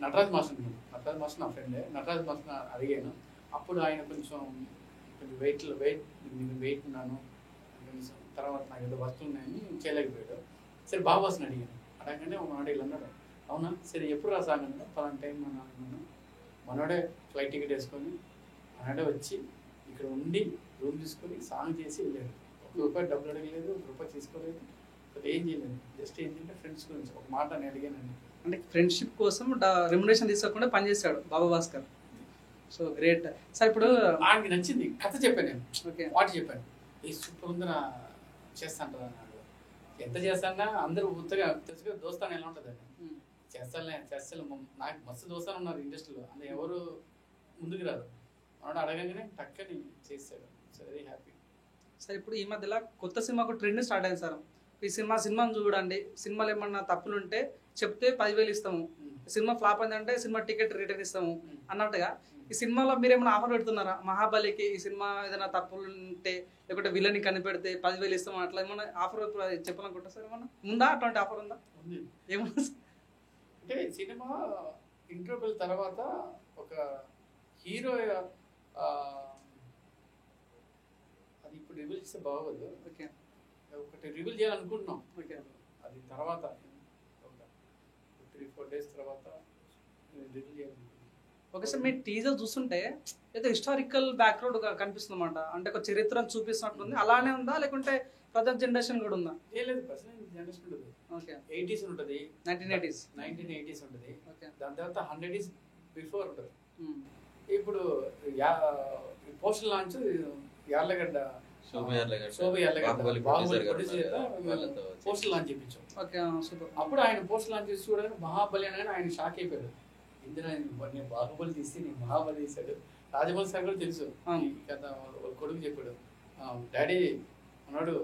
నటరాజ్ మాస్టర్. నటరాజ్ మాస్టర్ నా ఫ్రెండే. నటరాజ్ మాస్టర్ అడిగాను. అప్పుడు ఆయన కొంచెం వెయిట్ ఉన్నాను, తర్వాత నాకు ఏదో వస్తువులు ఉన్నాయని చేయలేకపోయాడు. సరే బాబాస్ని అడిగాను. అడగగానే ఒక మాట ఇలా అన్నాడు, అవునా సరే ఎప్పుడు రా సాంగ్ అన్నాడు. 10 టైం అన్నాను. మనోడే ఫ్లైట్ టికెట్ వేసుకొని మనోడే వచ్చి ఇక్కడ ఉండి రూమ్ తీసుకొని సాంగ్ చేసి వెళ్ళాడు. ₹1 డబ్బులు అడగలేదు, ₹1 తీసుకోలేదు, అసలు ఏం చేయలేదు. జస్ట్ ఏంటంటే ఫ్రెండ్స్ గురించి ఒక మాట నేను అడిగానండి. అంటే ఫ్రెండ్షిప్ కోసం రెమ్యునరేషన్ తీసుకోకుండా పనిచేశాడు Baba Bhaskar. So great sir. ఇప్పుడు ఆయనకి నచ్చింది కథ చెప్పాను నేను. ఓకే, వాటి చెప్పాను, ఈ సూపర్ ఉందిరా చేస్తాను అన్నాడు. ఎంత చేస్తానా అందరూ ఉత్తగా తెలుసుగా దోస్తాను ఎలా ఉంటుందండి. చేస్తాను నాకు మస్తు దోస్తాను ఉన్నారు ఇండస్ట్రీలో, అందులో ఎవరు ముందుకు రారు. మనోడు అడగగానే టక్కని చేస్తాడు. So very happy. సార్ ఇప్పుడు ఈ మధ్యలో కొత్త సినిమాకు ట్రెండ్ స్టార్ట్ అయింది సార్. ఈ సినిమాను చూడండి, సినిమాలో ఏమన్నా తప్పులు ఉంటే చెప్తే 10,000 ఇస్తాము, సినిమా ఫ్లాప్ అయిందంటే సినిమా టికెట్ రిటర్న్ ఇస్తాము అన్నట్టుగా ఈ సినిమాలో మీరు ఏమైనా ఆఫర్ పెడుతున్నారా? మహాబలికి ఈ సినిమా ఏదైనా తప్పులు ఉంటే లేకుంటే విలన్ని కనిపెడితే 10,000 ఇస్తాము అట్లా ఏమన్నా ఆఫర్ చెప్పాలనుకుంటా సార్? ఏమన్నా ఉందా? అటువంటి ఆఫర్ ఉందా? ఏమన్నా అంటే సినిమా ఇంటర్వెల్ తర్వాత ఒక హీరో అది ఇప్పుడు రివీల్ చేస్తే బాగోదు. ఓకే, ఒకటి రివీల్ చేయాలనుకుంటున్నాం. ఓకే, అది తర్వాత 3-4 days తర్వాత రివీల్ చేయాలనుకుంటున్నాం. Okay sir. మీ టీజర్ చూస్తుంటే ఏదో హిస్టారికల్ బ్యాక్గ్రౌండ్ కనిపిస్తుంది అన్నమాట. అంటే ఒక చరిత్రను చూపిస్తున్నట్టుంది. అలానే ఉందా లేకుంటే ప్రజెంట్ జనరేషన్ కూడా ఉందా? ఏం లేదు, పర్సనల్ జనరేషన్ ఉంటుంది. ఓకే, 80s ఉంటుంది, 1980s ఉంటుంది. ఓకే, దాని తర్వాత 100 years బిఫోర్ ఉంటుంది. ఇప్పుడు poster launch Yarlagadda Shobha Yarlagadda Baahubali produce poster launch చేయించాం. Okay, super. అప్పుడు ఆయన పోస్టల్ లాంచ్ చేసి చూడగానే మహాబలి అనగానే ఆయన షాక్ అయిపోయాడు. ఇందులో నేను బాహుబలి తీసి నేను మహాబలి తీశాడు. రాజమౌళి సార్ కూడా తెలుసు కథ, కొడుకు చెప్పాడు, డాడీ అన్నాడు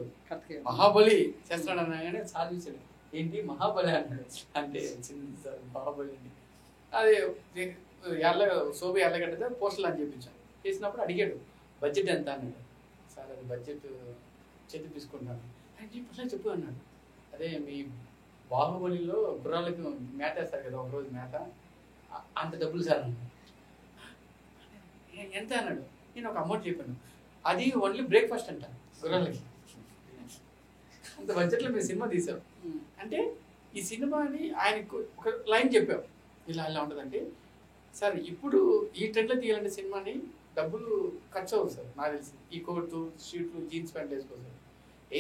మహాబలి చేస్తున్నాడు అనగానే సార్ చూసాడు, ఏంటి మహాబలి అన్నాడు. అంటే చిన్న సార్ బాహుబలి అండి. అది శోభ యార్లగడ్డ పోస్టల్ అని చెప్పించాను. చేసినప్పుడు అడిగాడు బడ్జెట్ ఎంత అన్నాడు. సార్ అది బడ్జెట్ చేతి తీసుకుంటాను అంటే చెప్పు అన్నాడు. అదే మీ బాహుబలిలో గుర్రాలకు మేత వేస్తారు కదా ఒకరోజు మేత, అంత డబ్బులు సార్ అన్నాడు. ఎంత అన్నాడు. నేను ఒక అమౌంట్ చెప్పాను, అది ఓన్లీ బ్రేక్ఫాస్ట్ అంట గుర్రాలకి. అంత బడ్జెట్లో మీరు సినిమా తీసావు అంటే ఈ సినిమాని ఆయనకు ఒక లైన్ చెప్పావు, ఇలా ఇలా ఉంటుందంటే సార్ ఇప్పుడు ఈ ట్రెండ్లో తీయాలంటే సినిమాని డబ్బులు ఖర్చు అవ్వదు సార్ నాకు తెలిసి. ఈ కోటు షీట్లు జీన్స్ ప్యాంట్ వేసుకోవచ్చు.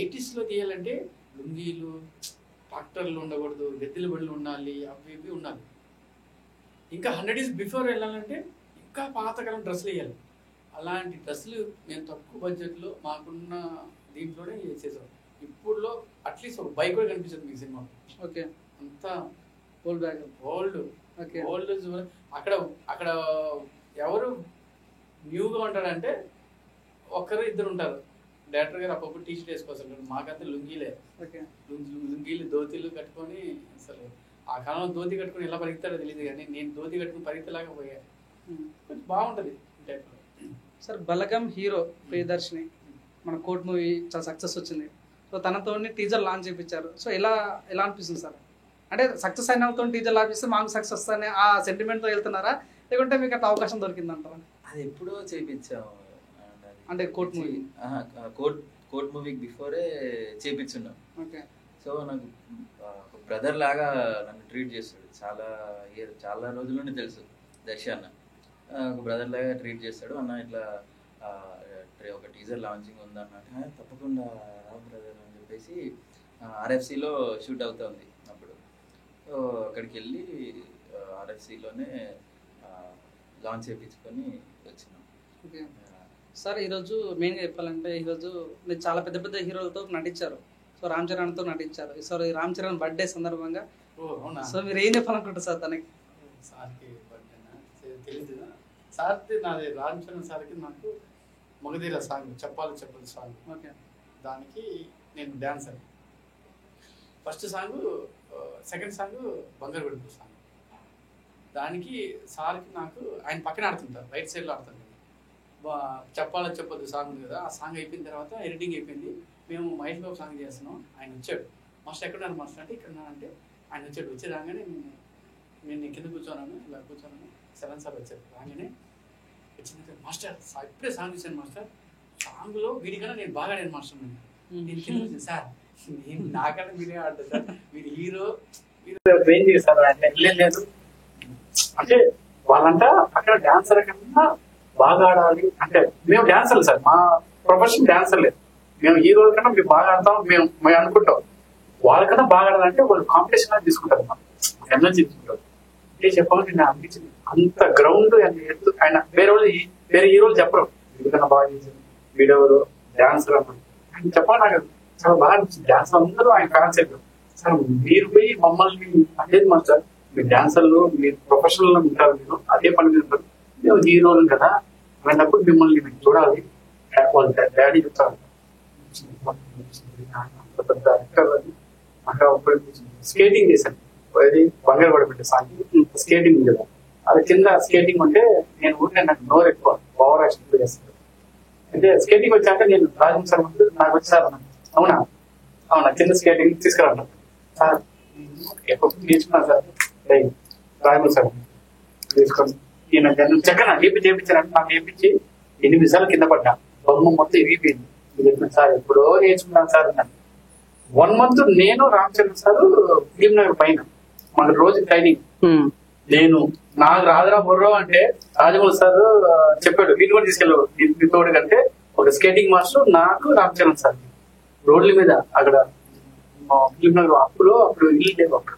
80s తీయాలంటే లుంగీలు ట్రాక్టర్లు ఉండకూడదు, ఎద్దుల బండ్లు ఉండాలి, అవి ఇవి ఉండాలి. ఇంకా 100 years బిఫోర్ వెళ్ళాలంటే ఇంకా పాతకాలం డ్రెస్సులు వేయాలి. అలాంటి డ్రెస్సులు మేము తక్కువ బడ్జెట్లో మాకున్న దీంట్లోనే చేసాం. ఇప్పుడులో అట్లీస్ట్ ఒక బైక్ కూడా కనిపించదు మీకు సినిమా. ఓకే, అంతా old bag, old okay, old. అక్కడ ఎవరు న్యూగా ఉంటాడంటే ఒక్కరు ఇద్దరు ఉంటారు. డైరెక్టర్ గారు అప్పుడు టీ షర్ట్ వేసుకోవచ్చు. మాకంతా లుంగీలే, లుంగీలు ధోతీలు కట్టుకొని అసలు ఆ కాలంలో ధోతి కట్టుకుని ఎలా పరిగెత్తాడో తెలియదు, కానీ నేను ధోతి కట్టుకుని పరిగెత్తలాగా పోయా. కొంచెం బాగుంటుంది టైప్లో. సార్ బలగం హీరో ప్రియదర్శిని మన కోర్ట్ మూవీ చాలా సక్సెస్ వచ్చింది. సో తనతో టీజర్ లాంచ్ చేయించారు. సో ఎలా అనిపిస్తుంది సార్? అంటే సక్సెస్ అయినతో టీజర్ లాంచ్ చేస్తే మాకు సక్సెస్ వస్తానే ఆ సెంటిమెంట్తో వెళ్తున్నారా లేకుంటే మీకు అట్లా అవకాశం దొరికిందంటారా? అది ఎప్పుడో చేయించాము. అంటే కోర్ట్ మూవీ కోర్ట్ మూవీకి బిఫోరే చేయించున్నాం. ఓకే. సో నాకు బ్రదర్ లాగా నన్ను ట్రీట్ చేస్తాడు. చాలా రోజుల నుండి తెలుసు దర్శి అన్న, ఒక బ్రదర్ లాగా ట్రీట్ చేస్తాడు. అన్న ఇట్లా ఒక టీజర్ లాంచింగ్ ఉందన్నట్టు, తప్పకుండా రా బ్రదర్ అని చెప్పేసి RFCలో షూట్ అవుతుంది అప్పుడు. సో అక్కడికి వెళ్ళి RFCలోనే లాంచ్ చేయించుకొని వచ్చినాం. ఓకే సార్, ఈరోజు మెయిన్గా చెప్పాలంటే ఈరోజు మీరు చాలా పెద్ద పెద్ద హీరోలతో నటించారు. సో రామ్ చరణ్తో నటించారు. సో ఈ రామ్ చరణ్ బర్త్డే సందర్భంగా సో మీరు ఏం చెప్పాలనుకుంటారు సార్ తనకి? సార్కి బర్త్డేనా తెలీదు. సార్కి నాది రామ్ చరణ్ సార్కి నాకు మగధీర సాంగ్ చెప్పాలి సాంగ్. ఓకే. దానికి నేను dancer. First song, second song బంగారు వెడుపు సాంగ్. దానికి సార్కి నాకు ఆయన పక్కన ఆడుతుంటారు, రైట్ సైడ్లో ఆడుతుంటారు. చెప్పొద్దు సాంగ్ ఉంది కదా, ఆ సాంగ్ అయిపోయిన తర్వాత ఎడిటింగ్ అయిపోయింది. మేము మహేష్ బాబు సాంగ్ చేస్తున్నాం. ఆయన వచ్చాడు. మాస్టర్ ఎక్కడున్నారు మాస్టర్ అంటే ఇక్కడ ఉన్నానంటే ఆయన వచ్చాడు. వచ్చి రాగానే నేను కింద కూర్చోన్నాను, ఇలా కూర్చోన్నాను. 7 సార్ వచ్చారు. రాగానే వచ్చిన మాస్టర్ ఇప్పుడే సాంగ్ చూశాను మాస్టర్, సాంగ్లో వీడికన్నా నేను బాగా నేను మాస్టర్ నేను కింద కూర్చొని సార్ నేను నాకన్నా మీరే ఆడతారు సార్, మీరు హీరో మీరు రేంజ్ సార్ అంటే లేదు. అంటే వాళ్ళంట అక్కడ డాన్సర్ కన్నా బాగా ఆడాలి అంటే, మేము డాన్సర్లు సార్, మా ప్రొఫెషన్ డాన్సర్లే, మేము హీరోల కన్నా మేము బాగా ఆడతాం మేము అనుకుంటాం. వాళ్ళకన్నా బాగా ఆడాలంటే వాళ్ళు కాంపిటీషన్ అని తీసుకుంటారు, మనం ఎనర్జీ తీసుకుంటారు. అంటే చెప్పాలంటే నేను అనిపించింది అంత గ్రౌండ్ ఎత్తు. ఆయన వేరే హీరోలు చెప్పరు ఎందుకన్నా బాగా చేసింది వీడెవరు డాన్సర్ అన్నారు. ఆయన చెప్పాలి నాకు చాలా బాగా అనిపించింది. డాన్సర్ అందరూ ఆయన కాన్సెప్ట్. సార్ మీరు పోయి మమ్మల్ని అంటే మన సార్ మీరు డాన్సర్లు మీరు ప్రొఫెషనల్ ఉంటారు, మీరు అదే పని మీద ఉంటారు, మేము హీరోలు కదా అన్నప్పుడు మిమ్మల్ని మేము చూడాలి. వాళ్ళ డాడీ చెప్తారు పెద్ద యాక్టర్ అని. నాకు స్కేటింగ్ చేశాను, అది బంగారు పడిపెట్టే సాంగ్ స్కేటింగ్ ఉంది కదా, అది కింద స్కేటింగ్ ఉంటే నేను ఊరికే నాకు నోరు ఎక్కువ ఓవర్ యాక్షన్ చేస్తాను. అంటే స్కేటింగ్ వచ్చాక నేను రాజన్ సార్ ముందు నాకు వచ్చారు, అవునా అవునా కింద స్కేటింగ్ తీసుకురాను సార్, ఎప్పుడు నేర్చుకున్నాను సార్ రాజన్ సార్ తీసుకొని నేను చక్కగా ఏపీ చేయించాను. నాకు చేయించి 8 నిమిషాలు కింద పడ్డా, బొమ్మ మొత్తం ఇరిగిపోయింది. చెప్పిన సార్ ఎప్పుడో నేర్చుకున్నాను సార్ అన్నాను. 1 month నేను రామచంద్ర సార్ ఫిలిం నగర్ పైన మన రోజు ట్రైనింగ్. నేను నాకు రాదురా బుర్రో అంటే రాజమౌళి సార్ చెప్పాడు, వీళ్ళు కూడా తీసుకెళ్ళాడు తోడు కంటే ఒక స్కేటింగ్ మాస్టర్ నాకు రామచంద్ర సార్ రోడ్ల మీద అక్కడ ఫిలిం నగర్ అప్పుడు ఇల్లు లేవు, అక్కడ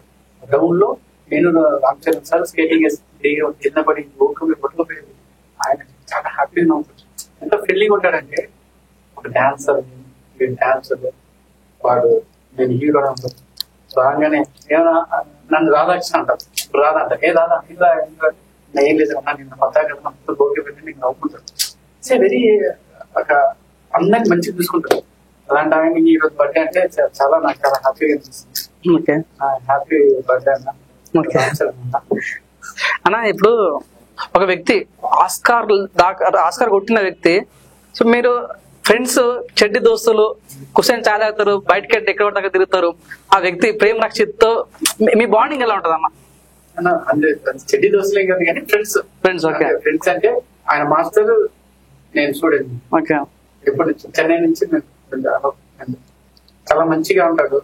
డౌన్ లో నేను రామచంద్ర సార్ స్కేటింగ్ కింద పడి పట్టుకోపోయేది. ఆయన చాలా హ్యాపీగా ఉంటుంది, ఎంత ఫ్రెండ్లీగా ఉంటాడంటే. ఒక డాన్సర్ వాడు నేను హీరో రాగానే ఏమైనా నన్ను రాధాకృష్ణ అంటారు, రాధా అంట ఏ రాధా ఇలా ఏం లేదు అన్నా నిన్న పతాక గోకి పెట్టి నీకు నవ్వుకుంటాడు. సో వెరీ ఒక అందరికి మంచిగా చూసుకుంటారు. అలాంటి ఆయన ఈ రోజు బర్త్డే అంటే చాలా నాకు చాలా హ్యాపీగా అనిపిస్తుంది. హ్యాపీ బర్త్డే అన్న. అన్న ఇప్పుడు ఒక వ్యక్తి ఆస్కార్ కొట్టిన వ్యక్తి, సో మీరు ఫ్రెండ్స్ చెడ్డి దోస్తులు కుషన్ చాలా అవుతారు, బయటకి ఎక్కడ దాకా తిరుగుతారు, ఆ వ్యక్తి ప్రేమ్ రక్షిత్ తో మీ బాండింగ్ ఎలా ఉంటది అన్న? చెడ్డి దోస్తులే కాదు కానీ ఫ్రెండ్స్. ఓకే ఫ్రెండ్స్ అంటే ఆయన మాస్టర్ నేను స్టూడెంట్. ఓకే ఎప్పటి నుంచి చెన్నై నుంచి చాలా మంచిగా ఉంటాడు.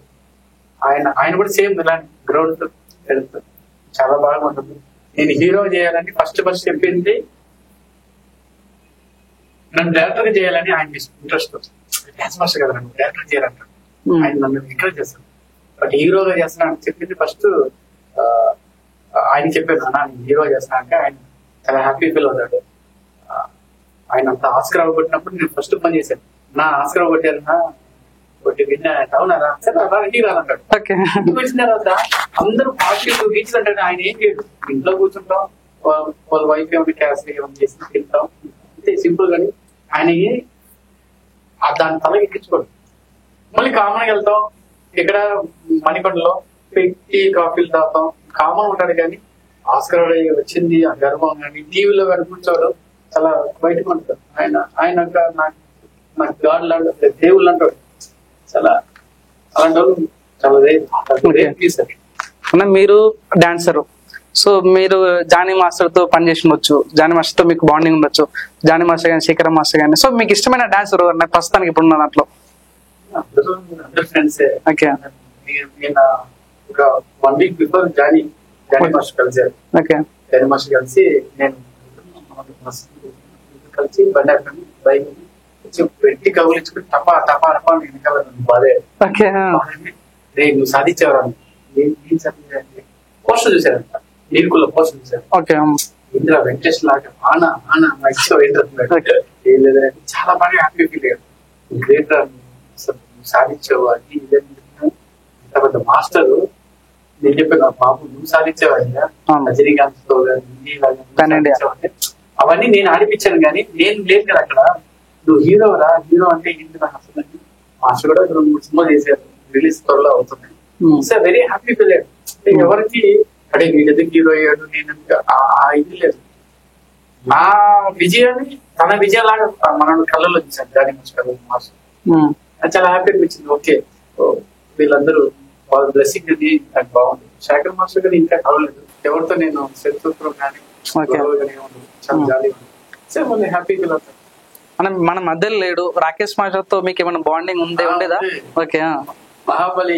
ఆయన కూడా సేమ్ ఇలాంటి గ్రౌండ్ చాలా బాగా ఉంటుంది. నేను హీరో చేయాలని ఫస్ట్ చెప్పింది, నన్ను డైరెక్టర్ చేయాలని ఆయన ఇంట్రెస్ట్. డాన్స్ మాస్టర్ కదా నన్ను డైరెక్టర్ చేయాలంటాడు, ఆయన నన్ను ఎంకరేజ్ చేస్తాడు. బట్ హీరోగా చేస్తున్నా అని చెప్పింది ఫస్ట్ ఆయన చెప్పాను, నేను హీరో చేస్తున్నా అంటే ఆయన చాలా హ్యాపీ ఫీల్ అవుతాడు. ఆయన అంత ఆస్కర్ అవ్వగొట్టినప్పుడు నేను ఫస్ట్ పని చేశాను, నా ఆస్కర్ అవ్వగొట్టారన్నా కొట్టి విన్నా అవునారా సరే అలా ఇంటికి రాలంటాడు. ఇంటికి వచ్చిన తర్వాత అందరూ పార్టీలు బీచ్లు అంటాడు. ఆయన ఏం చేయడు, ఇంట్లో కూర్చుంటాం, వాళ్ళ వైఫ్ ఏమైనా క్యాష్ ఏమైనా చేసి తింటాం అంతే సింపుల్ గాని. ఆయన దాని తల ఎక్కించుకోడు. మళ్ళీ కామన్గా వెళ్తాం, ఇక్కడ మణికొండలో టీ కాఫీలు తాగుతాం, కామన్ ఉంటాడు. కానీ ఆస్కర్ వచ్చింది ఆ గర్వం కానీ టీవీలో కానీ కూర్చోవడం చాలా బయటకు ఉంటాడు. ఆయన నాకు గాడ్ లాంటి దేవుళ్ళు అంటాడు. చాలా అలాంటి వాళ్ళు చాలా. మీరు డాన్సర్, సో మీరు జానీ మాస్టర్ తో పనిచేసి ఉండొచ్చు, జానీ మాస్టర్ తో మీకు బాండింగ్ ఉండొచ్చు, జానీ మాస్టర్ కానీ శేఖర్ మాస్టర్ కానీ. సో మీకు ఇష్టమైన డాన్సర్ నాకు ప్రస్తుతానికి ఇప్పుడు ఉన్న దాంట్లో? ఫ్రెండ్సే. ఓకే నేను ఒక 1 week బిఫోర్ జానీ మాస్టర్ కలిసారు. ఓకే జానీ మాస్టర్ కలిసి నేను కలిసి బైక్ పెట్టి కవులించుకుని టపా టపా టపా వెనకాల బాధే నువ్వు సాధించేవారు. ఏం సాధించారంటే పోస్టర్ చూసారంట, నీరుకుల్లో పోస్టర్ చూసారు. ఇంద్ర వెంకటేష్ లాగా ఆనా ఆనా ఏం లేదంటే చాలా బాగా హ్యాపీ ఫీల్ అయ్యారు. గ్రేట్ సాధించావు అది తర్వాత మాస్టర్ నేను చెప్పాను బాబు నువ్వు సాధించేవాడిగా రజనీకాంత్ తో అవన్నీ నేను ఆడిపించాను. కానీ నేను లేదు కదా అక్కడ, నువ్వు హీరో అంటే ఏంటి నాకు అసలు. మాస్టర్ కూడా 2-3 సినిమాలు చేశారు, రిలీజ్ త్వరలో అవుతున్నాయి. సో వెరీ హ్యాపీ ఫీల్ అయ్యాడు. ఎవరికి అంటే నేను ఎందుకు హీరో అయ్యాడు నేను ఇది లేదు. నా విజయాన్ని తన విజయం లాగా మన కళ్ళలో చూసాను జానీ మాస్టర్. చాలా హ్యాపీ అనిపించింది. ఓకే వీళ్ళందరూ వాళ్ళ బ్లెస్సింగ్ అది నాకు బాగుంది. శేఖర్ మాస్టర్ గారు ఇంకా కలవలేదు, ఎవరితో నేను శత్రుత్వం కానీ చాలా జాలీగా ఉంది. సో మళ్ళీ హ్యాపీ ఫీల్ అవుతాను. మన మధ్యలో లేడు, రాకేష్ మాస్టర్ తో మీకు ఏమైనా బాండింగ్ ఉండేదా? ఓకే మహాబలి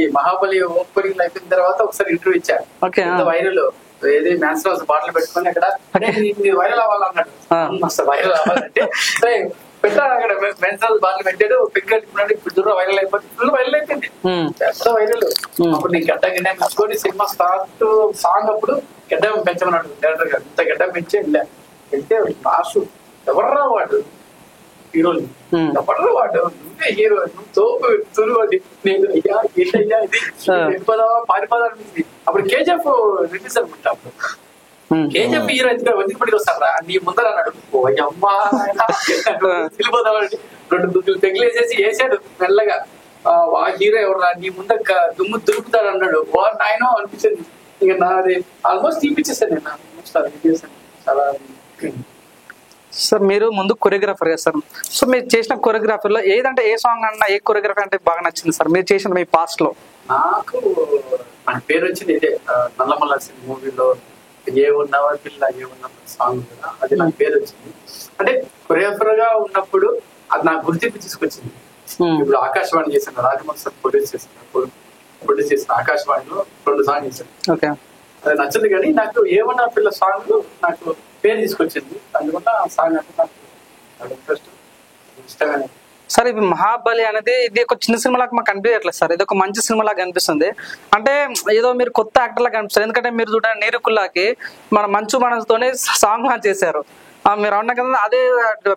ఓపెనింగ్ అయిపోయిన తర్వాత ఒకసారి ఇంటర్వ్యూ ఇచ్చారు. వైరల్ ఏది మ్యాథ్స్ లో బాటిల్ పెట్టుకొని అక్కడ వైరల్ అవ్వాలన్నాడు. అసలు వైరల్ అవ్వాలంటే సరే పెట్టా అక్కడ మ్యాథ్స్ బాటిల్ పెట్టాడు, పింక్ కట్టుకున్నాడు. ఇప్పుడు దూరం వైరల్ అయిపోయింది, ఫుల్ వైరల్ అయిపోయింది, పెద్ద వైరల్. అప్పుడు నీకు గడ్డ గిడ్డ పెంచుకొని సినిమా స్టార్ట్ సాంగ్ అప్పుడు గడ్డ పెంచమన్నాడు డైరెక్టర్ గారు. ఇంత గడ్డ పెంచి వెళ్తే లాస్ట్ ఎవర్రా వాడు హీరోలు, ఎవర్రా వాడు నువ్వే హీరో, నువ్వు తోపు తురువది, నేను అయ్యా ఏంటయ్యా ఇది వెళ్ళిపోదావా పారిపోదా అనిపించింది. అప్పుడు కేజీఎఫ్ రిలీజ్ అనుకుంటా. అప్పుడు కేజీఎఫ్ హీరో ఎందుకు పడికి వస్తారా నీ ముందర అన్నాడు. ఓ అమ్మా వెళ్ళిపోదామని 2 దుక్కులు తెగిలేసేసి వేసాడు మెల్లగా. ఆ హీరో ఎవరా నీ ముందర దుమ్ము దులుపుతాడు అన్నాడు. ఆయన అనిపించింది. ఇక నాది ఆల్మోస్ట్ తీపిచ్చేసాను నేను చాలా. సార్ మీరు ముందు కొరియోగ్రాఫర్ చేస్తారు. సో మీరు చేసిన కొరియోగ్రాఫర్ లో ఏదంటే ఏ సాంగ్ అన్నా ఏ కొరియోగ్రఫీ అంటే బాగా నచ్చింది సార్ మీరు చేసిన మీ పాస్ట్ లో? నాకు మన పేరు వచ్చింది ఇదే నల్లమల్ల మూవీలో ఏ ఉన్నావా పిల్ల ఏ ఉన్నా సాంగ్ కదా, అది నాకు పేరు వచ్చింది. అంటే కొరియోగ్రాఫర్ గా ఉన్నప్పుడు అది నాకు గుర్తింపు తీసుకొచ్చింది. ఇప్పుడు ఆకాశవాణి చేశాను, రాజమౌళి ప్రొడ్యూస్ చేసిన ఆకాశవాణిలో 2 సాంగ్ చేశాను. అది నచ్చింది కానీ నాకు ఏమన్నా పిల్ల సాంగ్ నాకు పేరు తీసుకొచ్చింది. అందువల్ల ఆ సాంగ్ అంటే నాకు ఇంట్రెస్ట్, ఇష్టమైన. సార్ ఇది మహాబలి అనేది ఇది ఒక చిన్న సినిమా లాగా మాకు అనిపించట్లేదు సార్, ఇది ఒక మంచి సినిమా లాగా అనిపిస్తుంది. అంటే ఏదో మీరు కొత్త యాక్టర్ లాగా అనిపిస్తారు. ఎందుకంటే మీరు చూడండి నీరుకుల్లాకి మన మంచు మనసుతోనే సాంగ్ లాంచ్ చేశారు. మీరు అన్న కదా అదే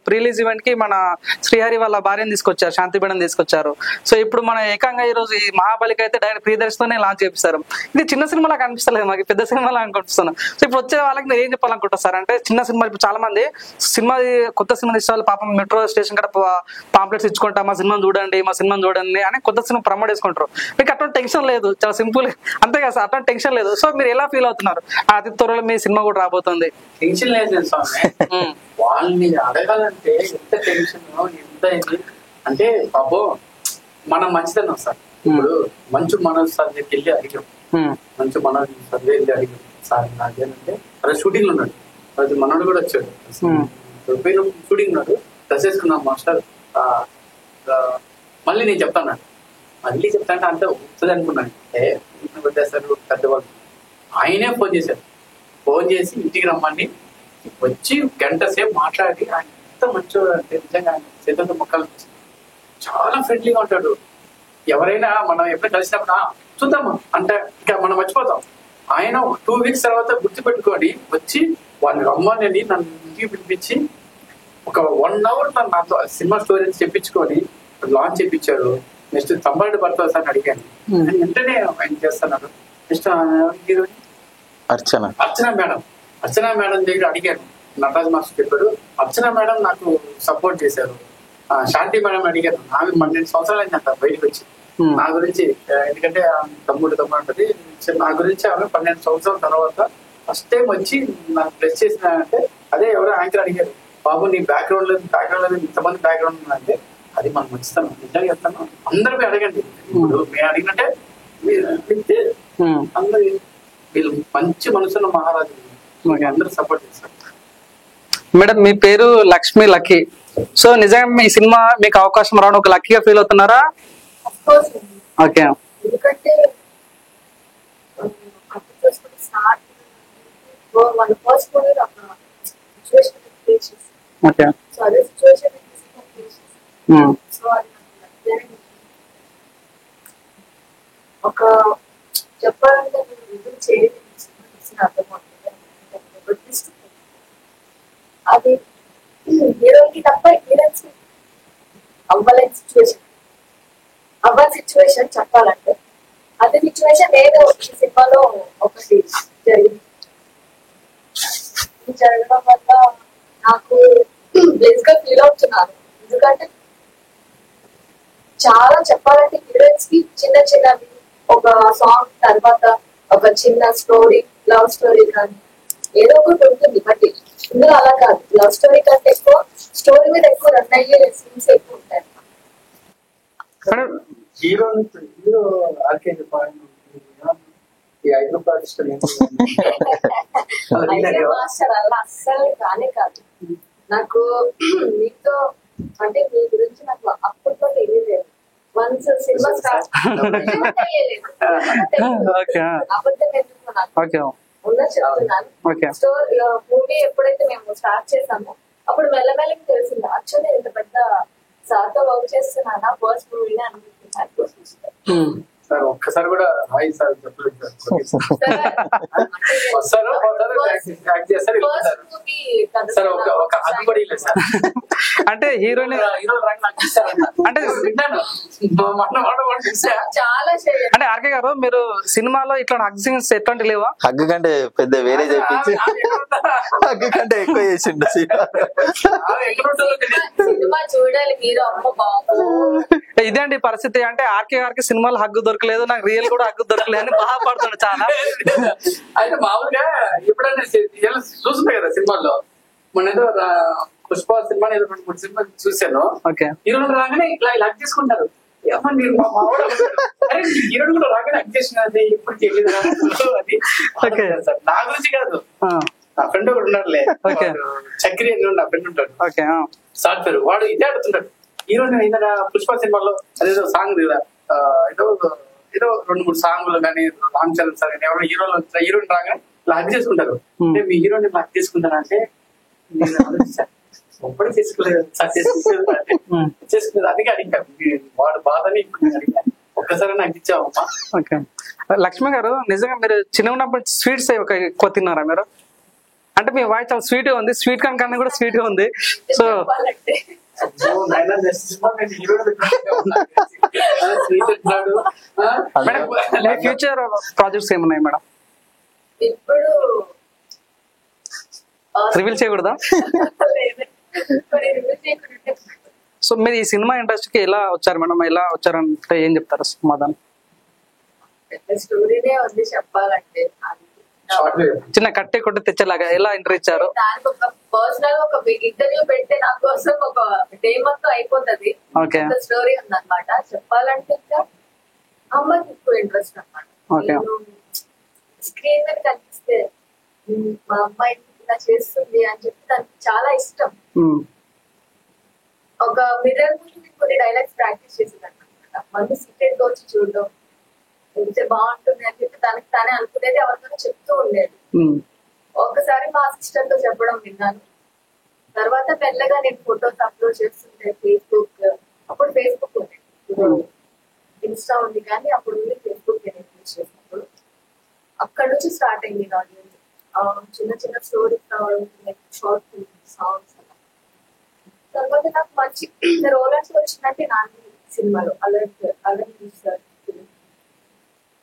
ప్రీలీజ్ ఈవెంట్ కి మన శ్రీహరి వాళ్ళ భార్యను తీసుకొచ్చారు, శాంతిబేడని తీసుకొచ్చారు. సో ఇప్పుడు మన ఏకంగా ఈ రోజు ఈ మహాబలికి అయితే డైరెక్ట్ ప్రియదర్శితోనే లాంచ్ చేపిస్తారు. ఇది చిన్న సినిమా లాగా అనిపిస్తలేదు మాకు, పెద్ద సినిమా లాగా అనుకుంటున్నాను. సో ఇప్పుడు వచ్చే వాళ్ళకి నేను ఏం చెప్పాలనుకుంటా సార్ అంటే చిన్న సినిమా ఇప్పుడు చాలా మంది సినిమా కొత్త సినిమా తీసే వాళ్ళు పాపం మెట్రో స్టేషన్ కూడా పాంప్లెట్స్ ఇచ్చుకుంటా మా సినిమాని చూడండి మా సినిమాని చూడండి అని కొత్త సినిమా ప్రమోట్ చేసుకుంటారు. మీకు అటువంటి టెన్షన్ లేదు, చాలా సింపుల్ అంతే కదా సార్, అటువంటి టెన్షన్ లేదు. సో మీరు ఎలా ఫీల్ అవుతున్నారు? అతి త్వరలో మీ సినిమా కూడా రాబోతుంది. టెన్షన్ లేదు స్వామి, వాళ్ళని అడగాలంటే ఎంత టెన్షన్ ఎంత అయింది అంటే పాపం మనం మంచిదన్నాం సార్. ఇప్పుడు మంచు మనోజ్ సార్ దగ్గరికి వెళ్ళి అడిగాం, మంచు మనోజ్ సార్ వెళ్ళి అడిగాం సార్ నాకేంటంటే అదే షూటింగ్ లో ఉన్నాడు, అది మనోడు కూడా వచ్చాడు షూటింగ్ ఉన్నాడు, డ్రెస్ వేసుకున్నాం మాస్టర్ మళ్ళీ నేను చెప్తాను, మళ్ళీ చెప్తానంటే అంత వస్తుంది అనుకున్నాను. వదిలేస్తారు పెద్దవాళ్ళు. ఆయనే ఫోన్ చేశారు, ఫోన్ చేసి ఇంటికి రమ్మని వచ్చి 1 గంట సేపు మాట్లాడి ఆయన ఎంత మంచివాడు అంటే నిజంగా ఆయన చేతులతో మొక్కలు చాలా ఫ్రెండ్లీగా ఉంటాడు. ఎవరైనా మనం ఎప్పుడు కలిసినప్పుడు చూద్దామా అంటే ఇంకా మనం మర్చిపోతాం. ఆయన 2 వీక్స్ తర్వాత గుర్తుపెట్టుకొని వచ్చి వాళ్ళని రమ్మని నన్ను ఇంటికి పిలిపించి ఒక 1 అవర్ నాతో సినిమా స్టోరీ చెప్పించుకొని లాంచ్ చేయించాడు. నెక్స్ట్ తమ్ముడు భర్త సార్ అడిగాను, వెంటనే ఆయన చేస్తున్నాడు. నెక్స్ట్ అర్చన మేడం దగ్గర అడిగాను, నటరాజ్ మాస్టర్ చెప్పాడు. అర్చన మేడం నాకు సపోర్ట్ చేశారు. శాంతి మేడం అడిగాను, ఆమె 12 సంవత్సరాలు అయింది అంట బయటకు వచ్చి నా గురించి, ఎందుకంటే తమ్ముడు అంటది నా గురించి. ఆమె 12 సంవత్సరాల తర్వాత ఫస్ట్ టైం వచ్చి నాకు ప్రెస్ చేసిన అంటే అదే ఎవరో యాంకర్ అడిగారు, బాబు నీ బ్యాక్గ్రౌండ్ లో ఇంతమంది బ్యాక్గ్రౌండ్ ఉందంటే అది మనం మంచిస్తాను నిజంగా చెప్తాను. అందరూ అడగండి, ఇప్పుడు మేము అడిగినట్టే అందరు వీళ్ళు మంచి మనసున్న మహారాజు అందరూ సపోర్ట్ చేస్తారు. మేడం మీ పేరు లక్ష్మి లక్కీ. సో నిజంగా మీ సినిమా మీకు అవకాశం రావడం ఒక లక్కీగా ఫీల్ అవుతున్నారా? ఓకే. ఎందుకంటే ఒక చెప్పాలంటే అది హీరోకి తప్ప హీరోయిన్స్ అవ్వలేని సిచ్యువేషన్ చెప్పాలంటే అదే సిచ్యువేషన్ ఏదో ఈ సినిమాలో ఒకటి జరిగింది. జరగడం వల్ల నాకు ప్లేస్ గా ఫీల్ అవుతున్నాను. ఎందుకంటే చాలా చెప్పాలంటే హీరోయిన్స్ కి చిన్న చిన్నవి ఒక సాంగ్ తర్వాత ఒక చిన్న స్టోరీ, లవ్ స్టోరీ కానీ ఏదో ఒకటి ఉంటుంది. బట్ ఇందులో అలా కాదు, లవ్ స్టోరీ కంటే ఎక్కువ స్టోరీ మీద ఎక్కువ రన్ అయ్యే సీన్స్ ఎక్కువ ఉంటాయి. హీరో ఆర్కే ఈ 5 రూపాయలు మాస్టర్ అలా అస్సలు కానే కాదు. నాకు మీతో అంటే మీ గురించి నాకు అప్పట్లో తెలియలేదు. వన్స్ సినిమా స్టార్ట్ అబద్ధం ఎందుకు నాకు ఉన్న ఉన్నది చెప్తున్నాను. ఓకే మూవీ ఎప్పుడైతే మేము స్టార్ట్ చేసామో అప్పుడు మెల్లమెల్లకి తెలిసింది యాక్చువల్లీ ఇంత పెద్ద సార్తో వర్క్ చేస్తున్నానా ఫస్ట్ మూవీనే అనిపిస్తుంది. సార్ ఒక్కసారి కూడా హాయ్ సార్ చెప్పలేదు వస్తారు యాక్ట్ చేస్తారు సార్ ఒక అది కూడా లేదు సార్. అంటే హీరోని హీరో రంగు నాకు ఇస్తారన్న అంటే విన్నాను చాలా అంటే ఆర్కే గారు మీరు సినిమాలో ఇట్లా హగ్ సీన్స్ ఎట్లాంటి లేవా? హగ్గు కంటే పెద్ద వేరే చెప్పించి హగ్గు కంటే ఎక్కువ చేసిండు సినిమా చూడాలి మీరు. అమ్మ బాబు ఇదే అండి పరిస్థితి. అంటే ఆర్కే గారికి సినిమాలో హగ్గు దొరకలేదు, నాకు రియల్ కూడా హగ్గు దొరకలేదు అని బాధపడుతుంది చాలా. అయితే మామూలుగా ఎప్పుడైనా చూసుంటాయి కదా సినిమాల్లో. మన ఏదో పుష్ప సినిమా ఏదో 2-3 సినిమా చూశాను. హీరోలు రాగానే ఇలా హక్ తీసుకుంటారు. మీరు మా వాడు అరే హీరోడు కూడా రాగానే హక్ చేసినది ఇప్పుడు తెలియదు అది సార్. నా గురించి కాదు, నా ఫ్రెండ్ ఒకటి ఉన్నాడులే చక్రి అని నా ఫ్రెండ్ ఉంటాడు సార్ పేరు. వాడు ఇదే అడుగుతున్నాడు హీరోని ఏదైనా పుష్ప సినిమాలో అదేదో సాంగ్ కదా ఏదో 2-3 సాంగ్లు కానీ రామ్ చరణ్ సార్ కానీ ఎవరైనా హీరోని రాగానే ఇలా హక్ చేసుకుంటారు. అంటే మీ హీరోని హక్ చేసుకుంటారా అంటే ఒప్పటి చేసుకోలేదు సార్ చేసుకునేది అందుకే అడిగాను వాడు బాధని అడిగా ఒక్కసారి నాకు ఇచ్చావమ్మా. ఓకే లక్ష్మి గారు నిజంగా మీరు చిన్న ఉన్నప్పుడు స్వీట్స్ ఎక్కువ తిన్నారా మీరు? అంటే మీ వాయిస్ చాలా స్వీట్ గా ఉంది, స్వీట్ కన్నా కూడా స్వీట్ గా ఉంది. సో మేడం మీ ఫ్యూచర్ ప్రాజెక్ట్స్ ఏమున్నాయి మేడం? ఇప్పుడు రివీల్ చేయకూడదా? సో మీరు ఈ సినిమా ఇండస్ట్రీకి ఎలా వచ్చారు మేడం? ఎలా వచ్చారంటే ఏం చెప్తారు సమాధానం? స్టోరీనే ఉంది చెప్పాలంటే. చిన్న కట్టే కొట్టి తెచ్చేలాగా ఎలా ఎంటర్ ఇచ్చారు? దానికి ఒక పర్సనల్ ఒక బిగ్ ఇంటర్వ్యూ పెడితే నా కోసం ఒక డే మొత్తం అయిపోతుంది. స్టోరీ ఉందన్నమాట. చెప్పాలంటే ఇంకా అమ్మాయికి ఎక్కువ ఇంట్రెస్ట్ అన్నమాట. స్క్రీన్ మీద కనిపిస్తే మా అమ్మాయి ఇలా చేస్తుంది అని చెప్పి దానికి చాలా ఇష్టం. ఒక మిర్రర్ ముందు కొన్ని డైలాగ్స్ ప్రాక్టీస్ చేసేది అనమాట. మళ్ళీ సీక్రెట్ గా వచ్చి చూడడం వెళ్తే బాగుంటుంది అని చెప్పి తనకి తానే అనుకునేది ఎవరితోనో చెప్తూ ఉండేది. ఒకసారి మా సిస్టర్ తో చెప్పడం విన్నాను. తర్వాత మెల్లగా నేను ఫొటోస్ అప్లోడ్ చేస్తుంటే ఫేస్బుక్, అప్పుడు ఫేస్బుక్ ఉంది, ఇన్స్టా ఉంది కానీ అప్పుడు ఫేస్బుక్ యూజ్ చేసినప్పుడు అక్కడ నుంచి స్టార్ట్ అయింది ఆడియన్స్. చిన్న చిన్న స్టోరీస్ రావడం, షార్ట్ ఫిల్మ్స్, సాంగ్స్. తర్వాత నాకు మంచి రోలర్స్ వచ్చిందంటే నాని సినిమాలో అలర్ట్ సార్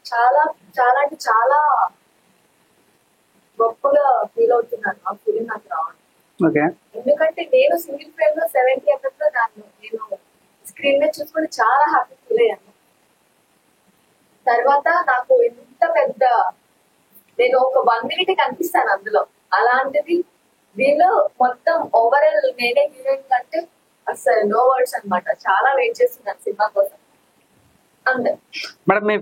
చాలా చాలా అంటే చాలా గొప్పగా ఫీల్ అవుతున్నాను ఆ ఫీలింగ్ నాకు రావడం. ఎందుకంటే నేను సింగిల్ ఫ్రేమ్ లో 70 ఎఫెక్ట్ లో నేను స్క్రీన్ మీద చూసుకొని చాలా హ్యాపీ ఫీల్ అయ్యాను. తర్వాత నాకు ఎంత పెద్ద నేను ఒక 1 minute కనిపిస్తాను అందులో, అలాంటిది దీనిలో మొత్తం ఓవరాల్ నేనే హీరోయిన్ కంటే అసలు నో వర్డ్స్ అనమాట. చాలా వెయిట్ చేస్తున్నాను సినిమా కోసం. మేడం మీ